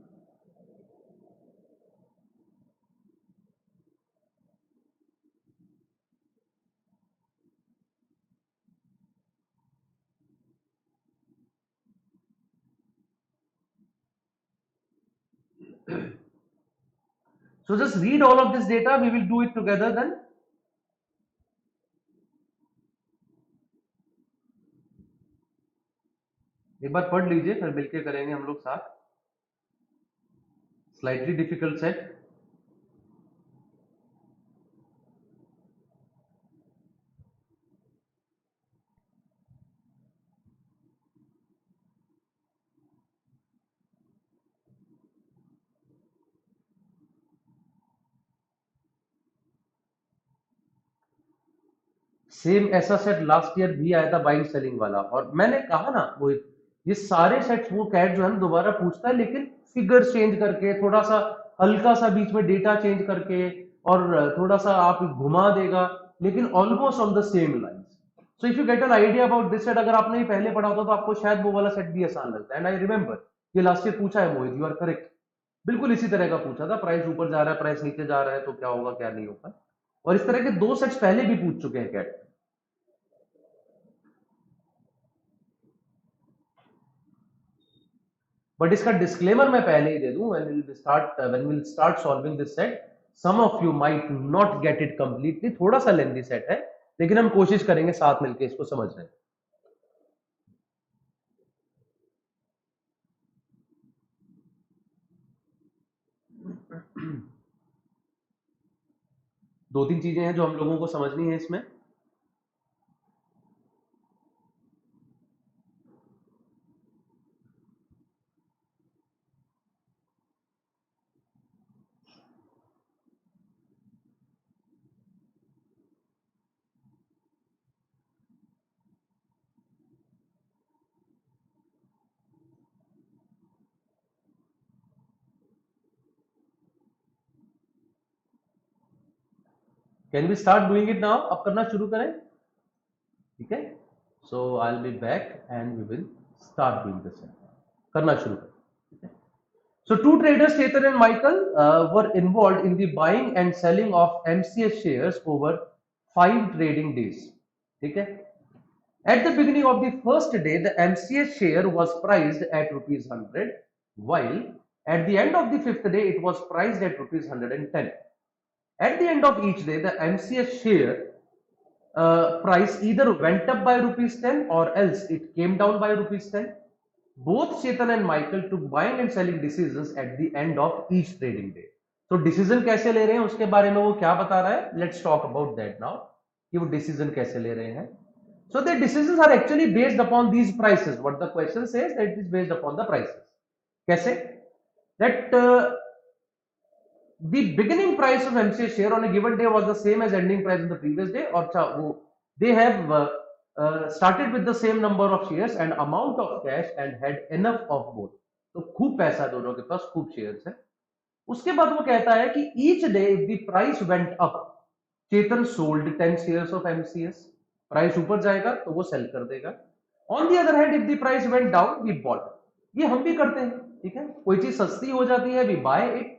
So just read all of this data. We will do it together then. एक बार पढ़ लीजिए, फिर मिलके करेंगे हम लोग साथ। Slightly difficult set. सेम ऐसा सेट लास्ट ईयर भी आया था बाइंग सेलिंग वाला, और मैंने कहा ना वो ये सारे सेट्स वो कैट जो है ना दोबारा पूछता है, लेकिन फिगर चेंज करके, थोड़ा सा हल्का सा बीच में डेटा चेंज करके, और थोड़ा सा आप घुमा देगा, लेकिन almost on the same lines. So if you get an idea about this set, अगर आपने ये पहले पढ़ा होता तो आपको शायद वो वाला सेट भी आसान लगता है। एंड आई रिमेंबर ये लास्ट ईयर पूछा है मोहित, यू आर करेक्ट, बिल्कुल इसी तरह का पूछा था, प्राइस ऊपर जा रहा है प्राइस नीचे जा रहा है तो क्या होगा क्या नहीं होगा, और इस तरह के 2 सेट्स पहले भी पूछ चुके हैं कैट। बट इसका डिस्क्लेमर मैं पहले ही दे दूं, when we'll start solving this set, some of you might not get it completely, थोड़ा सा लेंथी सेट है, लेकिन हम कोशिश करेंगे साथ मिलकर इसको समझने। दो तीन चीजें हैं जो हम लोगों को समझनी है इसमें। Can we start doing it now? अब करना शुरू करें, ठीक है? So I will be back and we will start doing this, करना शुरू करें, ठीक है? So two traders, Chetan and Michael, were involved in the buying and selling of MCS shares over 5 trading days. ठीक है? At the beginning of the first day, the MCS share was priced at rupees 100, while at the end of the 5th day, it was priced at rupees 110. At the end of each day, the MCS share price either went up by rupees 10 or else it came down by rupees 10. Both Chetan and Michael took buying and selling decisions at the end of each trading day. तो decision कैसे ले रहे हैं उसके बारे में वो क्या बता रहा है, let's talk about that now, कि वो डिसीजन कैसे ले रहे हैं। So the decisions are actually based upon these prices, what the question says that is based upon the prices. कैसे? That the beginning price of MCA share on a given day was the same as ending price in the previous day, or they have started with the same number of shares and amount of cash and had enough of both. तो खूब पैसा दोनों के पास, खूब shares है। उसके बाद वो कहता है कि each day if the price went up, Chetan sold 10 shares of MCS, price ऊपर जाएगा तो वो सेल कर देगा। On the other hand if the price went down, we bought, ये हम भी करते हैं, ठीक है? कोई चीज सस्ती हो जाती है, we buy it,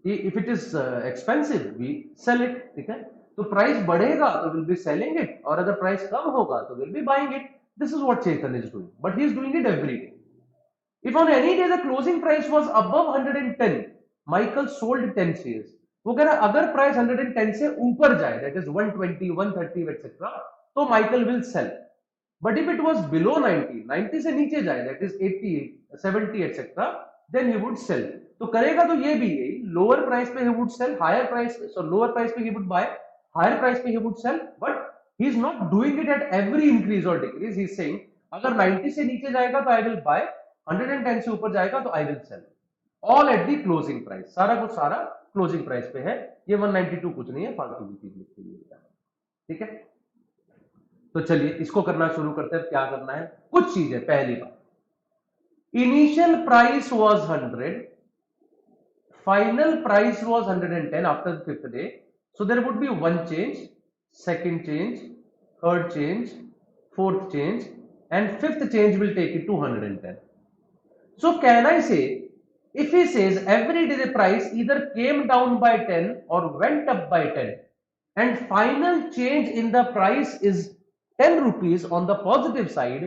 if it is expensive we sell it, ठीक है? तो प्राइस बढ़ेगा तो विल बी सेलिंग इट, और अगर प्राइस कम होगा तो will be buying it. This is what Chetan is doing, but he is doing it every day. If on any day the closing price was above 110, Michael sold 10 shares, वो कह रहा है अगर price 110 से ऊपर जाए, दैट इज 120, 130 एक्सेट्रा, तो Michael will sell. But if it was below 90, 90 से नीचे जाए, that is 80, 70 etcetera, then he would sell. तो करेगा तो ये भी यही, लोअर प्राइस पे he would sell, higher price, so lower price पे he would buy, higher price पे he would sell. But he is not doing it at every increase और डिक्रीज. ही इज सेइंग अगर 90 से नीचे जाएगा तो I will buy, 110 से ऊपर जाएगा तो I will sell. All at the closing price, सारा कुछ सारा क्लोजिंग प्राइस पे है. ये 192 कुछ नहीं है, फालतू की चीज लिख के लिए. ठीक है, तो चलिए इसको करना शुरू करते हैं. क्या करना है, कुछ चीजें. पहली बात, initial price was 100, final price was 110 after the 5th day. So there would be one change, second change, third change, fourth change, and fifth change will take it to 110. So can I say, if he says every day the price either came down by 10 or went up by 10 and final change in the price is 10 rupees on the positive side,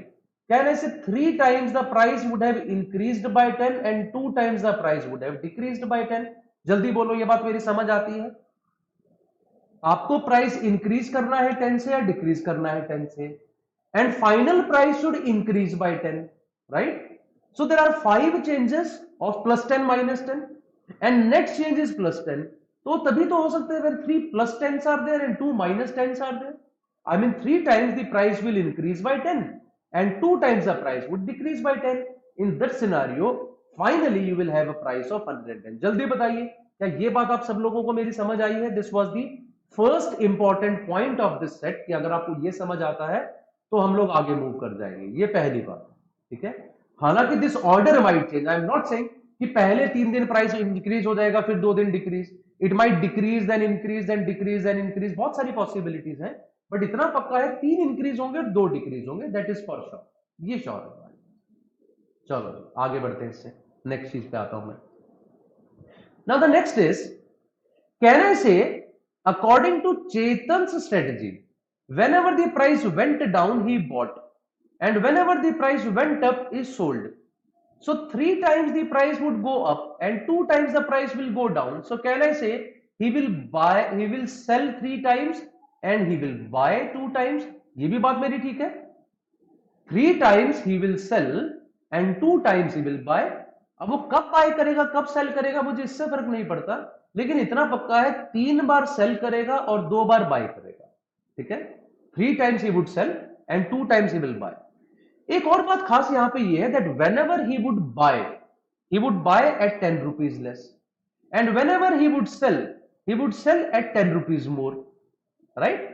can I say 3 times the price would have increased by 10 and 2 times the price would have decreased by 10? जल्दी बोलो, ये बात मेरी समझ आती है? आपको price increase करना है 10 से या डिक्रीज करना है 10 से, and final price should increase by 10, right? So there are 5 changes of plus 10 minus 10 and next change is plus 10. तो तभी तो हो सकते हैं when 3 plus 10s are there and 2 minus 10s are there. I mean 3 times the price will increase by 10 and 2 times the price would decrease by 10. In that scenario finally you will have a price of 110. जल्दी बताइए, क्या ये बात आप सब लोगों को मेरी समझ आई है? This was the first important point of this set कि अगर आपको ये समझ आता है तो हम लोग आगे मूव कर जाएंगे. ये पहली बात. ठीक है, हालांकि this order might change. I am not saying कि पहले 3 दिन प्राइस इंक्रीज हो जाएगा फिर 2 दिन decrease. It might decrease then increase then decrease then increase, बहुत सारी पॉसिबिलिटीज हैं. बट इतना पक्का है 3 इंक्रीज होंगे और 2 डिक्रीज होंगे, दैट इज फॉर श्योर. ये श्योर है. चलो आगे बढ़ते हैं, इससे नेक्स्ट चीज पे आता हूं मैं. Now the next is, can I say according to Chetan's strategy, whenever the price went down he bought and whenever the price went up is sold. So 3 times the price would go up and 2 times the price will go down. So can I say he will buy, he will sell 3 times and he will buy 2 times? ये भी बात मेरी ठीक है. 3 times he will sell and 2 times he will buy. अब वो कब bye करेगा कब सेल करेगा मुझे इससे फर्क नहीं पड़ता, लेकिन इतना पक्का है 3 बार सेल करेगा और 2 बार बाय करेगा. ठीक है, 3 times he would sell and 2 times he will buy. एक और बात खास यहां पे ये है that whenever he would buy at 10 rupees less and whenever he would sell at 10 rupees more, right?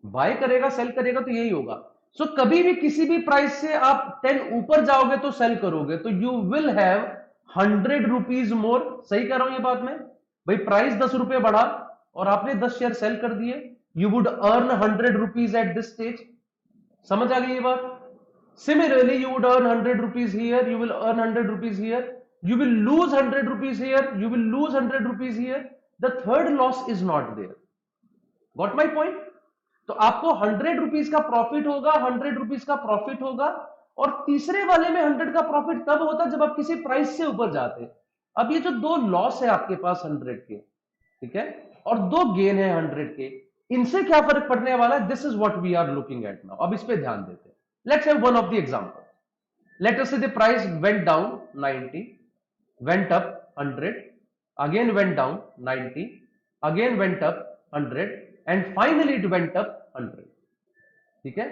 Bye करेगा सेल करेगा तो यही होगा. सो कभी भी किसी भी प्राइस से आप 10 ऊपर जाओगे तो सेल करोगे तो you will have 100 rupees more. सही कह रहा हूं ये बात में? भाई प्राइस 10 रुपए बढ़ा और आपने 10 शेयर सेल कर दिए, you would earn 100 rupees at this stage. समझ आ गई ये बात? Similarly, you would earn 100 rupees here, you will earn 100 rupees here, you will lose 100 rupees here, you will lose 100 rupees here. The third loss is not there. Got my point? तो आपको 100 rupees का profit होगा, 100 rupees का profit होगा, और तीसरे वाले में 100 का प्रॉफिट तब होता जब आप किसी प्राइस से ऊपर जाते. अब ये जो 2 लॉस है आपके पास 100 के, ठीक है, और 2 गेन है 100 के, इनसे क्या फर्क पड़ने वाला है? This is what we are looking at now. अब इस पे ध्यान देते हैं. Let's have one of the example. Let us say the price went down 90, went up 100, again went down 90, again went up 100 and finally it went up 100. ठीक है,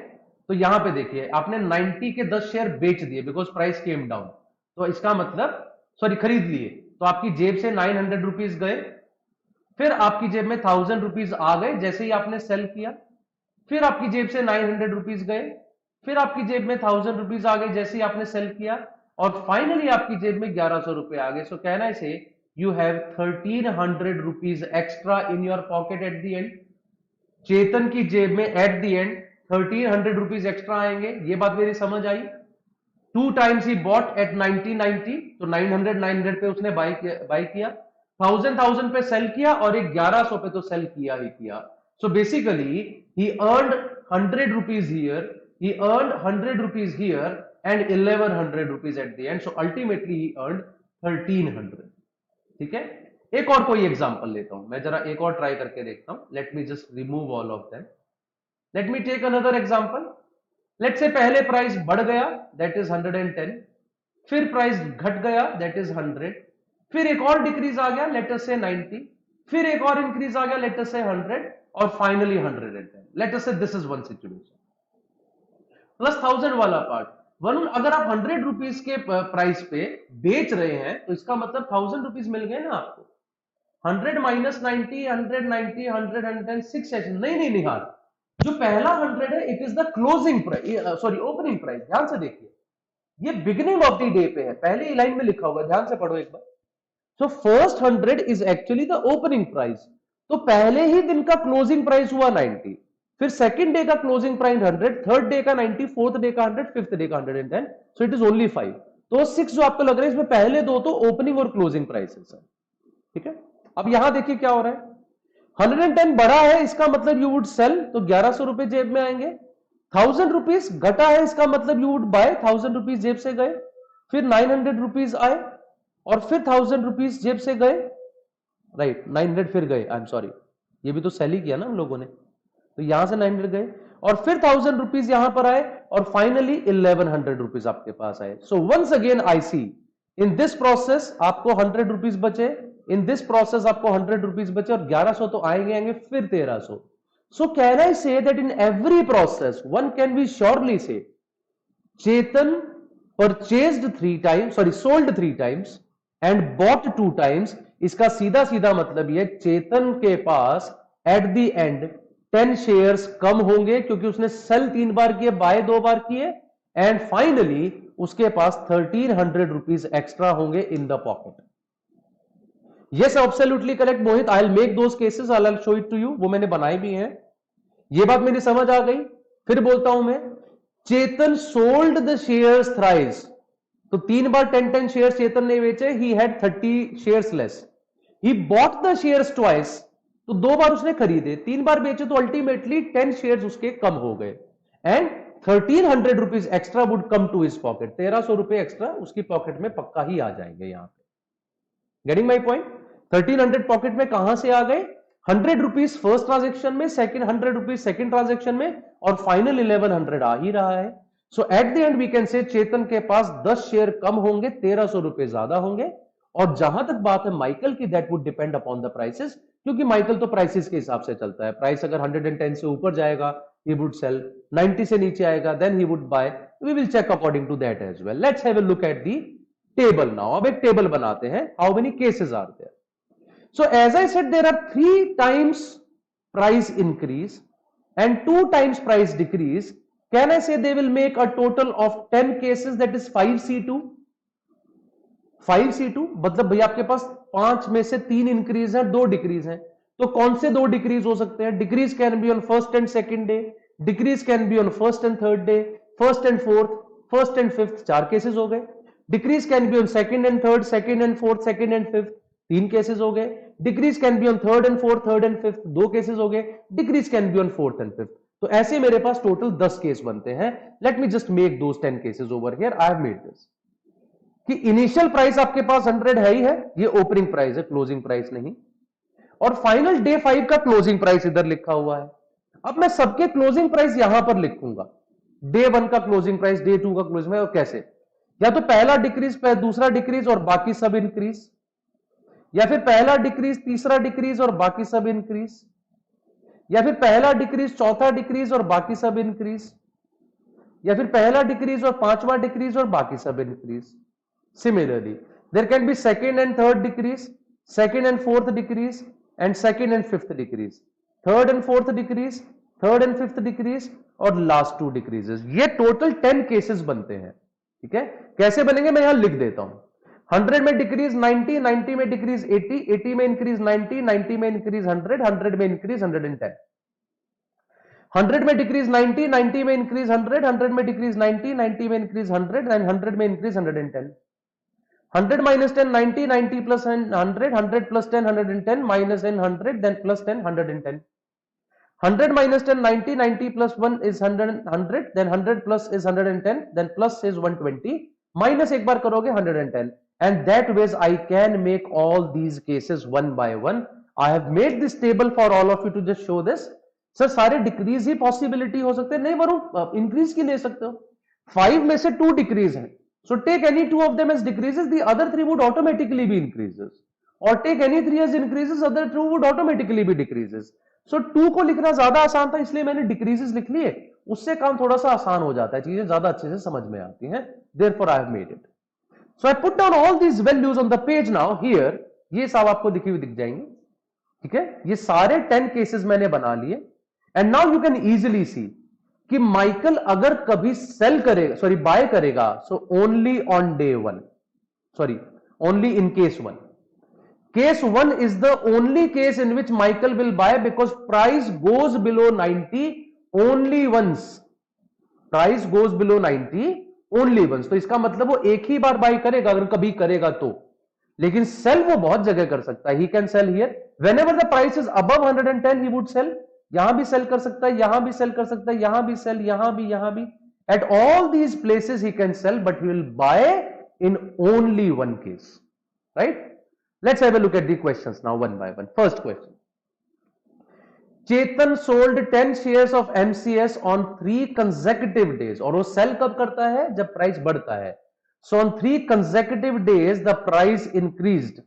तो यहां पे देखिए आपने 90 के 10 शेयर बेच दिए बिकॉज प्राइस केम डाउन. तो इसका मतलब खरीद लिए, तो आपकी जेब से 900 रुपीज गए, फिर आपकी जेब में 1000 रुपीज आ गए जैसे ही आपने सेल किया, फिर आपकी जेब से 900 रुपीज गए, फिर आपकी जेब में 1000 रुपीज आ गए जैसे ही आपने सेल किया, और फाइनली आपकी जेब में 1100 रुपए आ गए. सो can I say you have 1300 rupees extra in your pocket at the end. Chetan की जेब में at the end 1300 rupees extra आएंगे. ये बात मेरी समझ आई? 2 times he bought at 90 तो 900 पे उसने बाय किया, 1000 पे सेल किया, और एक 1100 पे तो सेल किया ही किया. So basically he earned 100 rupees here, he earned 100 rupees here and 1100 rupees at the end. So ultimately he earned 1300. ठीक है, एक और कोई एग्जांपल लेता हूं मैं, जरा एक और ट्राई करके देखता हूं. Let me just remove all of them. Let me take another example. Let say पहले प्राइस बढ़ गया, दैट इज 110. फिर प्राइस घट गया, दैट इज 100. फिर एक और डिक्रीज आ गया, लेट अस से 90. फिर एक और इंक्रीज आ गया, लेट अस से 100, और फाइनली 110. लेट अस से this is one situation. Plus 1000 वाला पार्ट. वरुण, अगर आप 100 रुपीज के प्राइस पे बेच रहे हैं तो इसका मतलब 1000 रुपीज मिल गए ना आपको. 100 माइनस 90, 190, 100, 106 सेशन. नहीं नहीं निहाल, जो पहला 100 है it is the closing price, sorry opening price. ध्यान से देखिए, ये बिगिनिंग ऑफ द डे पे है, पहले लाइन में लिखा हुआ है, ध्यान से पढ़ो एक बार. So first 100 is actually the opening price. तो पहले ही दिन का क्लोजिंग प्राइस हुआ 90, फिर सेकंड डे का क्लोजिंग प्राइस 100, थर्ड डे का 90, फोर्थ डे का 100, फिफ्थ डे का 110. So it is only 5. तो 6 जो आपको लग रहा है इसमें पहले दो तो ओपनिंग और क्लोजिंग प्राइसेस है. ठीक है, अब यहां देखिए क्या हो रहा है. 110 बढ़ा है, इसका मतलब यू वुड सेल, तो 1100 रुपए जेब में आएंगे. 1000 रुपीज घटा है, इसका मतलब यू वुड बाय, 1000 रुपीज जेब से गए. फिर 900 रुपीज आए, और फिर 1000 रुपीज जेब से गए. राइट, 900 फिर गए, आई एम सॉरी, ये भी तो सेल ही किया ना हम लोगों ने. तो यहां से 900 गए, और फिर 1000 रुपीज यहां पर आए, और फाइनली 1100 रुपीज आपके पास आए. So once again I see in this process आपको 100 रुपीज बचे, इन दिस प्रोसेस आपको 100 रुपीज बचे, और 1100 तो आएंगे फिर 1300. सो can I say that in every process one can be surely say Chetan purchased 3 times, sorry sold 3 times and bought 2 times. इसका सीधा सीधा मतलब ये चेतन के पास एट द एंड 10 शेयर्स कम होंगे, क्योंकि उसने सेल 3 बार किए, बाय 2 बार किए, एंड फाइनली उसके पास 1300 रुपीज एक्स्ट्रा होंगे in the pocket. Yes, absolutely correct Mohit. I will make those cases, I will show it to you. वो मैंने बनाए भी हैं. ये बात मेरी समझ आ गई. फिर बोलता हूं मैं, चेतन सोल्ड द शेयर्स थ्राइस. तो 3 बार 10 शेयर्स चेतन ने बेचे, he had 30 shares less. He bought the shares twice, तो 2 बार उसने खरीदे, 3 बार बेचे, तो अल्टीमेटली 10 शेयर्स उसके कम हो गए, and 1300 rupees extra would come to his pocket. 1300 रुपए एक्स्ट्रा उसकी पॉकेट में पक्का ही आ जाएंगे. यहां पे गेटिंग माई पॉइंट. 1300 पॉकेट में कहां से आ गए? 100 रुपीज फर्स्ट ट्रांजेक्शन में, सेकंड 100 रुपीज सेकंड ट्रांजेक्शन में, और फाइनल 1100 आ ही रहा है. So at the end we can say Chetan के पास 10 शेयर कम होंगे, 1300 रुपए ज्यादा होंगे. और जहां तक बात है माइकल की, that would depend upon the prices, क्योंकि माइकल तो प्राइसेस के हिसाब से चलता है. प्राइस अगर 110 से ऊपर जाएगा he would sell, 90 से नीचे आएगा then he would buy. We will check according to that as well. Let's have a look at the table now. अब एक टेबल बनाते हैं. How many cases are there? So as I said, there are 3 times price increase and 2 times price decrease. Can I say they will make a total of 10 cases, that is 5C2? 5C2 मतलब भैया आपके पास 5 में से 3 increase है, 2 decrease है. तो कौन से 2 डिक्रीज हो सकते हैं? Decrease can be on first and second day, decrease can be on first and third day, first and fourth, first and fifth, 4 cases हो गए. Decrease can be on second and third, second and fourth, second and fifth, 3 cases हो गए. Decrease can be on third and fourth, third and fifth, 2 cases हो गए. Decrease can be on fourth and fifth. तो ऐसे मेरे पास total 10 case बनते हैं. Late me just make those 10 cases over here. I have made this कि initial price आपके पास 100 है ही है, ये ओपनिंग प्राइस है, क्लोजिंग प्राइस नहीं. और फाइनल डे 5 का क्लोजिंग प्राइस इधर लिखा हुआ है. अब मैं सबके क्लोजिंग प्राइस यहां पर लिखूंगा. डे 1 का क्लोजिंग प्राइस, डे 2 का क्लोजिंग प्राइस. और कैसे? या तो पहला डिक्रीज, दूसरा डिक्रीज और बाकी सब इंक्रीज, या फिर पहला डिक्रीज, तीसरा डिक्रीज और बाकी सब इंक्रीज, या फिर पहला डिक्रीज, चौथा डिक्रीज और बाकी सब इंक्रीज, या फिर पहला डिक्रीज और 5वां डिक्रीज और बाकी सब increase. Similarly, there can be second and third decrease, second and fourth decrease, and second and fifth decrease, third and fourth decrease, third and fifth decrease, और last 2 decreases. ये total 10 cases बनते हैं. ठीक है, कैसे बनेंगे मैं यहां लिख देता हूं. 100 में डिक्रीज 90, 90 में डिक्रीज 80, 80 में इंक्रीज 90, 90 में इंक्रीज 100, 100 में इंक्रीज 110. 100 में डिक्रीज 90, 90 में इंक्रीज 100, 100 में डिक्रीज 90, 90 में इंक्रीज 100, एंड 100 में increase 110. 100 minus 10 90, 90 plus 100, 100 plus 10 110, minus 10 100, then plus 10 110. 100 minus 10 90, 90 plus 1 is 100, then 100 plus is 110, then plus is 120, minus एक बार करोगे 110, and that ways I can make all these cases one by one. I have made this table for all of you to just show this. Sir सारे decrease ही possibility हो सकते हैं? नहीं Varun, increase की ले सकते हो. 5 में से 2 डिक्रीज है, so take any 2 of them as decreases, the other 3 would automatically be increases, or take any 3 as increases, other 2 would automatically be decreases. So 2 को लिखना ज्यादा आसान था, इसलिए मैंने डिक्रीजेस लिख लिए, उससे काम थोड़ा सा आसान हो जाता है, चीजें ज्यादा अच्छे से समझ में आती हैं. Therefore I have made it. So I put down all these values on the page now here. ये सब आपको लिखी हुई दिख जाएंगे. ठीक है, ये सारे 10 केसेस मैंने बना लिए. And now you can easily सी कि माइकल अगर कभी सेल करेगा, सॉरी बाय करेगा, so only on day 1, sorry only in case 1. Case 1 is the only case in which Michael will buy because price goes below 90 only once. Price goes below 90 only once. तो इसका मतलब वो एक ही बार bye करेगा अगर कभी करेगा तो, लेकिन सेल वो बहुत जगह कर सकता है. He can sell here whenever the price is above 110. He would sell. यहां भी सेल कर सकता है, यहां भी सेल कर सकता है, यहां भी सेल, यहां भी. At all these places he can sell, but he will buy in only one case, right? Let's have a look at the questions now one by one. First question. Chetan sold 10 shares of MCS on 3 consecutive days. और वो cell कब करता है? जब price बढ़ता है. So on 3 consecutive days the price increased.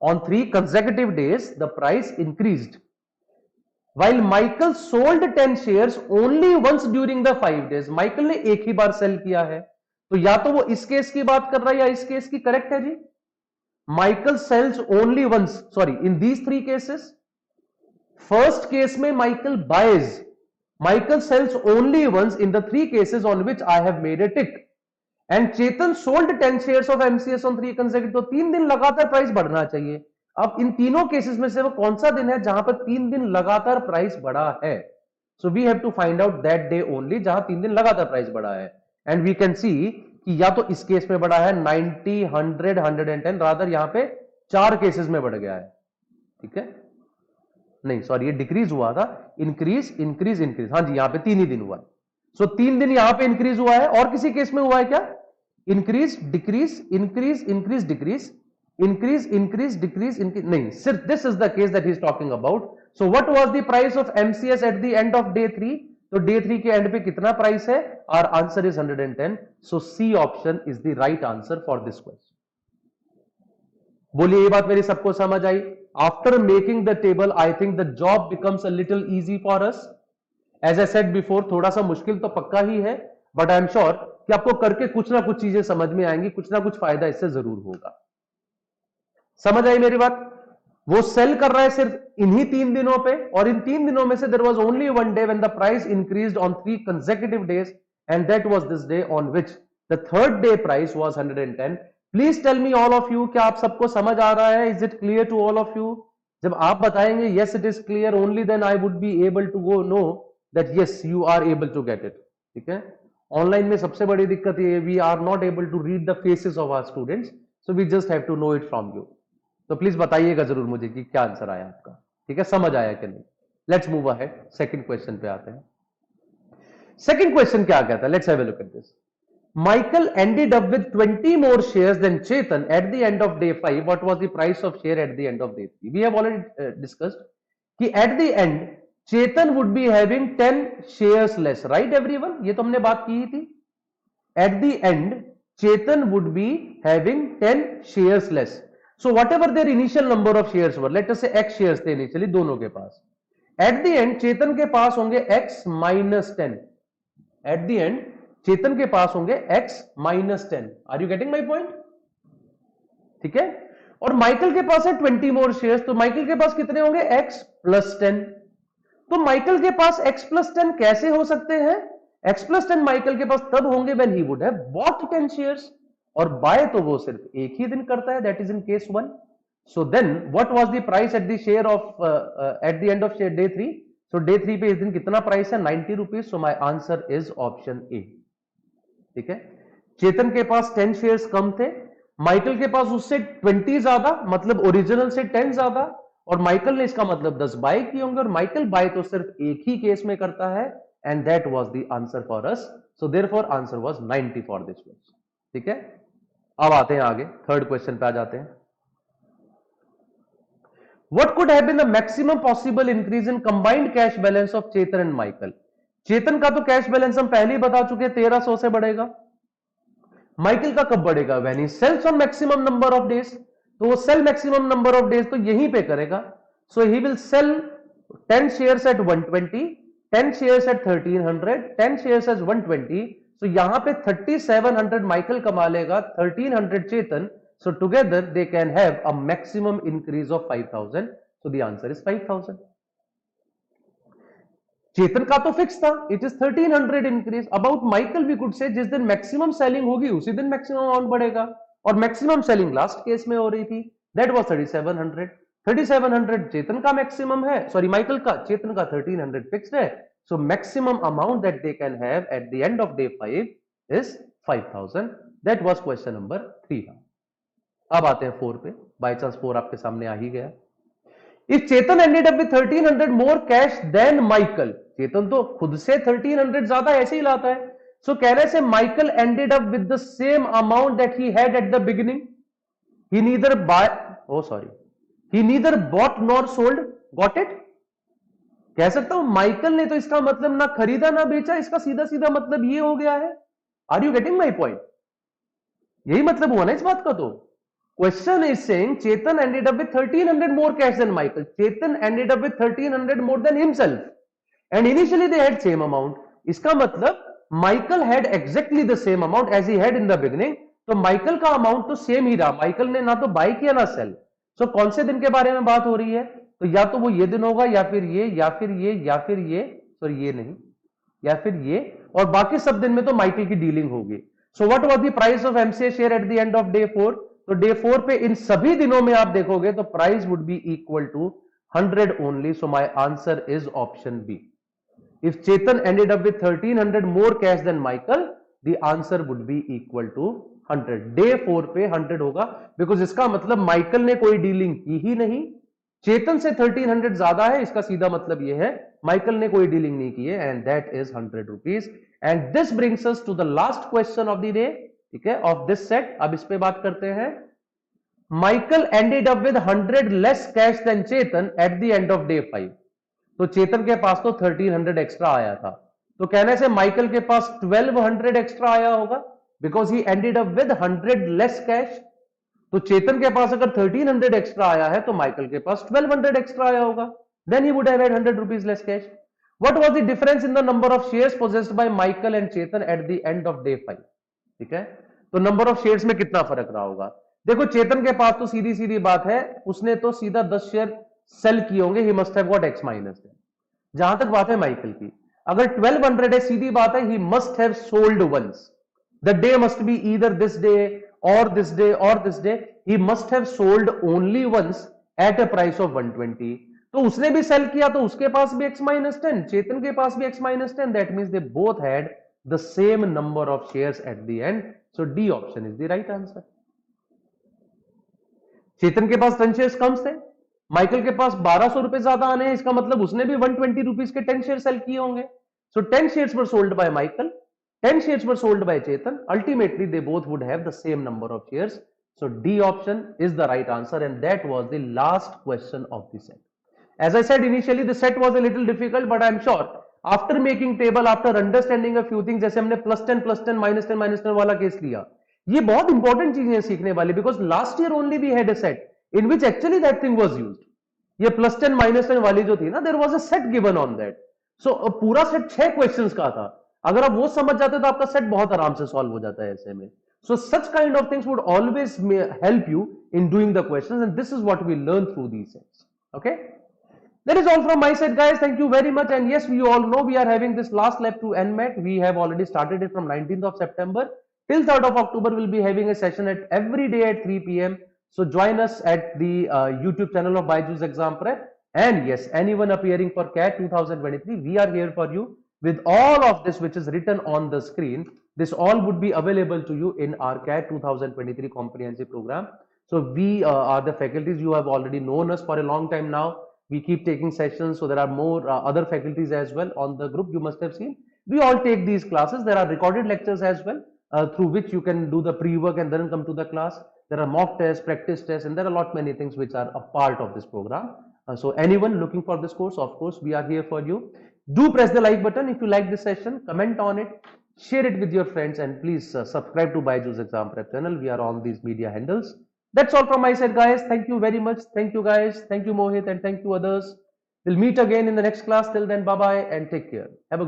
On 3 consecutive days the price increased. While Michael sold 10 shares only once during the 5 days. Michael ने एक ही बार सेल किया है. तो या तो वो इस केस की बात कर रहा है या इस केस की. करेक्ट है जी. Michael sells only once, sorry, in these 3 cases. First case में Michael buys. Michael sells only once in the 3 cases on which I have made a tick. And Chetan sold 10 shares of MCS on 3 consecutive. तो 3 दिन लगातार price बढ़ना चाहिए. अब इन तीनों cases में से वो कौन सा दिन है जहां पर 3 दिन लगातार प्राइस बढ़ा है? So we have to find out that day only जहां 3 दिन लगातार प्राइस बढ़ा है. And we can see कि या तो इस केस में बढ़ा है 90, 100, 110, रादर यहां पे 4 केसेस में बढ़ गया है. ठीक है, नहीं सॉरी ये डिक्रीज हुआ था. इंक्रीज इंक्रीज इंक्रीज, हाँ जी यहां पे 3 ही दिन हुआ है. सो 3 दिन यहां पे इंक्रीज हुआ है. और किसी केस में हुआ है क्या? Increase decrease increase increase decrease increase increase decrease increase, नहीं सिर्फ this is the case that he is talking about. So what was the price of MCS eight the end of day 3? तो day 3 के and पे कितना price है? Our answer is 110. So C option is the right answer for this question. बोलिए ये बात मेरी सबको समझ आई? After making the table I think the job becomes a little easy for us. As I said before, थोड़ा सा मुश्किल तो पक्का ही है, बट आई एम श्योर कि आपको करके कुछ ना कुछ चीजें समझ में आएंगी, कुछ ना कुछ फायदा इससे जरूर होगा. समझ आई मेरी बात? वो सेल कर रहा है सिर्फ इन्हीं 3 दिनों पे, और इन 3 दिनों में से there was only one day when the price increased on 3 consecutive days, and that was this day on which the third day price was 110. Please tell me all of you, क्या आप सबको समझ आ रहा है? Is it clear to all of you? जब आप बताएंगे yes it is clear, only then I would be able to go know that yes you are able to get it. ठीक है, ऑनलाइन में सबसे बड़ी दिक्कत ये, we are not able to read the faces of our students, so we just have to know it from you. तो please बताइएगा जरूर मुझे कि क्या आंसर आया आपका. ठीक है, समझ आया कि नहीं? Let's move ahead, second question पे आते हैं. सेकंड क्वेश्चन क्या कहता है? Let's have a look at this. Michael ended up with 20 more shares than Chetan at the end of day 5. What was the price of share at the end of day 3? We have already discussed कि at the end Chetan would be having 10 shares less, right everyone? ये तो हमने बात की ही थी. At the end Chetan would be having 10 shares less. So whatever their initial number of shares were, let us say x shares थे initially दोनों के पास. At the end Chetan के पास होंगे x minus 10. At the end चेतन के पास होंगे x minus 10. Are you getting my point? ठीक है, और माइकल के पास है 20 मोर शेयर्स, तो माइकल के पास कितने होंगे? x plus 10. तो माइकल के पास x plus 10 कैसे हो सकते हैं? x plus 10 माइकल के पास तब होंगे when he would have bought 10 shares, और बाय तो वो सिर्फ एक ही दिन करता है, that is in case 1. So then what was the price at the share of at the end of share day 3? So day 3 पे इस दिन कितना प्राइस है? 90 rupees. So my answer is option A. ठीक है, चेतन के पास 10 शेयर्स कम थे, Michael के पास उससे 20 ज्यादा, मतलब ओरिजिनल से 10 ज्यादा, और माइकल ने इसका मतलब 10 बाय किए होंगे, और माइकल बाय तो सिर्फ एक ही केस में करता है, and that was the answer for us. So therefore answer was 90 for this question. ठीक है, अब आते हैं आगे, थर्ड क्वेश्चन पे आ जाते हैं। What could have been the maximum possible increase in combined cash balance of Chetan and Michael? Chetan का तो कैश बैलेंस हम पहले ही बता चुके हैं 1300 से बढ़ेगा। माइकल का कब बढ़ेगा? When he sells on maximum number of days, तो वो sell maximum number of days तो यहीं पे करेगा। So he will sell 10 shares at 120, 10 shares at 1300, 10 shares at 120। So यहां पे 3700 माइकल कमा लेगा, 1300 चेतन। So together they can have a maximum increase of 5000. So the answer is 5000. चेतन का तो फिक्स था, it is 1300 increase. About Michael we could say जिस दिन maximum selling होगी उसी दिन मैक्सिमम अमाउंट बढ़ेगा, और मैक्सिमम सेलिंग लास्ट केस में हो रही थी, दैट वाज 3700। 3700 चेतन का मैक्सिमम है, सॉरी माइकल का, चेतन का 1300 फिक्स्ड है। So maximum amount that they can have eight the end of day 5 is 5000। That was question number 3। अब आते हैं 4 पे, बाय चांस 4 आपके सामने आ ही गया। If Chetan ended up with 1300 more cash than Michael, Chetan तो खुद से 1300 ज्यादा ऐसे ही लाता है, सो कहने से Michael ended up with the same amount that he had at the beginning. He neither buy he neither bought nor sold, got it? कह सकता हूं माइकल ने तो इसका मतलब ना खरीदा ना बेचा, इसका सीधा सीधा मतलब ये हो गया है। Are you getting my point? यही मतलब हुआ ना इस बात का। तो question is saying Chetan ended up with 1300 more cash than Michael. Chetan ended up with 1300 more than himself, and initially they had same amount. इसका मतलब Michael had exactly the same amount as he had in the beginning. तो Michael का amount तो same ही रहा, Michael ने ना तो bye किया ना सेल। सो कौन से दिन के बारे में बात हो रही है? तो या तो वो ये दिन होगा, या फिर ये, या फिर ये, या फिर ये, सॉरी ये नहीं, या फिर ये, और बाकी सब दिन में तो माइकल की डीलिंग होगी। So what was the price of MCA share eight the end of day 4? तो डे 4 पे इन सभी दिनों में आप देखोगे तो price would be equal to 100 only. So my answer is option B. If Chetan ended up with 1300 more cash than Michael, the answer would be equal to 100। Day 4 पे 100 होगा, बिकॉज इसका मतलब माइकल ने कोई डीलिंग की ही नहीं, चेतन से 1300 ज्यादा है, इसका सीधा मतलब यह है माइकल ने कोई डीलिंग नहीं की है, and that is 100 rupees. And this brings us to the last question of the day, ठीक है, ऑफ दिस सेट। अब इस पे बात करते हैं। Michael ended up with 100 less cash than Chetan at the end of day 5। तो चेतन के पास तो 1300 एक्स्ट्रा आया था, तो कहने से माइकल के पास 1200 एक्स्ट्रा आया होगा, because he ended up with 100 less cash. तो चेतन के पास अगर 1300 एक्स्ट्रा आया है तो माइकल के पास 1200 एक्स्ट्रा आया होगा, then he would have had 100 rupees less cash. What was the difference in the number of shares possessed by Michael and Chetan at the end of day 5? ठीक है, तो नंबर ऑफ शेयर्स में कितना फर्क रहा होगा? देखो चेतन के पास तो सीधी सीधी बात है, उसने तो सीधा 10 शेयर सेल किए होंगे, ही must have got x minus. जहां तक बात है माइकल की, अगर 1200 है, सीधी बात है he must have sold once, the day must be either this day और दिस डे और this day, he must have sold only once at a price of 120। तो उसने भी सेल किया तो उसके पास भी एक्स माइनस 10, चेतन के पास भी x minus 10, that means they both had the same number of shares at the end. So D option is the right answer. चेतन के पास 10 शेयर्स कम थे, माइकल के पास 1200 रुपए ज्यादा आने हैं, इसका मतलब उसने भी 120 रुपीज के 10 शेयर सेल किए होंगे। सो 10 shares were sold by Michael, 10 shares were sold by Chetan. Ultimately, they both would have the same number of shares. So D option is the right answer, and that was the last question of the set. As I said initially, the set was a little difficult, but I'm sure after making table, after understanding a few things, जैसे हमने +10, +10, -10 वाला case लिया, ये बहुत important चीजें सीखने वाली, because last year only we had a set in which actually that thing was used. ये +10, -10 वाली जो थी ना, there was a set given on that. So पूरा सेट 6 क्वेश्चंस का था, अगर आप वो समझ जाते तो आपका सेट बहुत आराम से सॉल्व हो जाता है ऐसे में. So such kind of things would always help you in doing the questions, and this is what we learn through these sets. Okay, that is all from my side, guys. Thank you very much. And yes, we all know we are having this last lab to NMAT. We have already started it from 19th of September till 3rd of October. We'll be having a session at every day at 3 p.m. So join us at the YouTube channel of BYJU'S Exam Prep. And yes, anyone appearing for CAT 2023, we are here for you with all of this which is written on the screen. This all would be available to you in our CAT 2023 comprehensive program. So we are the faculties. You have already known us for a long time now. We keep taking sessions, so there are more other faculties as well on the group. You must have seen. We all take these classes. There are recorded lectures as well. through which you can do the pre-work and then come to the class. There are mock tests, practice tests, and there are a lot many things which are a part of this program. So anyone looking for this course, of course, we are here for you. Do press the like button if you like this session, comment on it, share it with your friends, and please subscribe to BYJU'S Exam Prep channel. We are on these media handles. That's all from my side, guys. Thank you very much. Thank you, guys. Thank you, Mohit, and thank you, others. We'll meet again in the next class. Till then, bye-bye and take care. Have a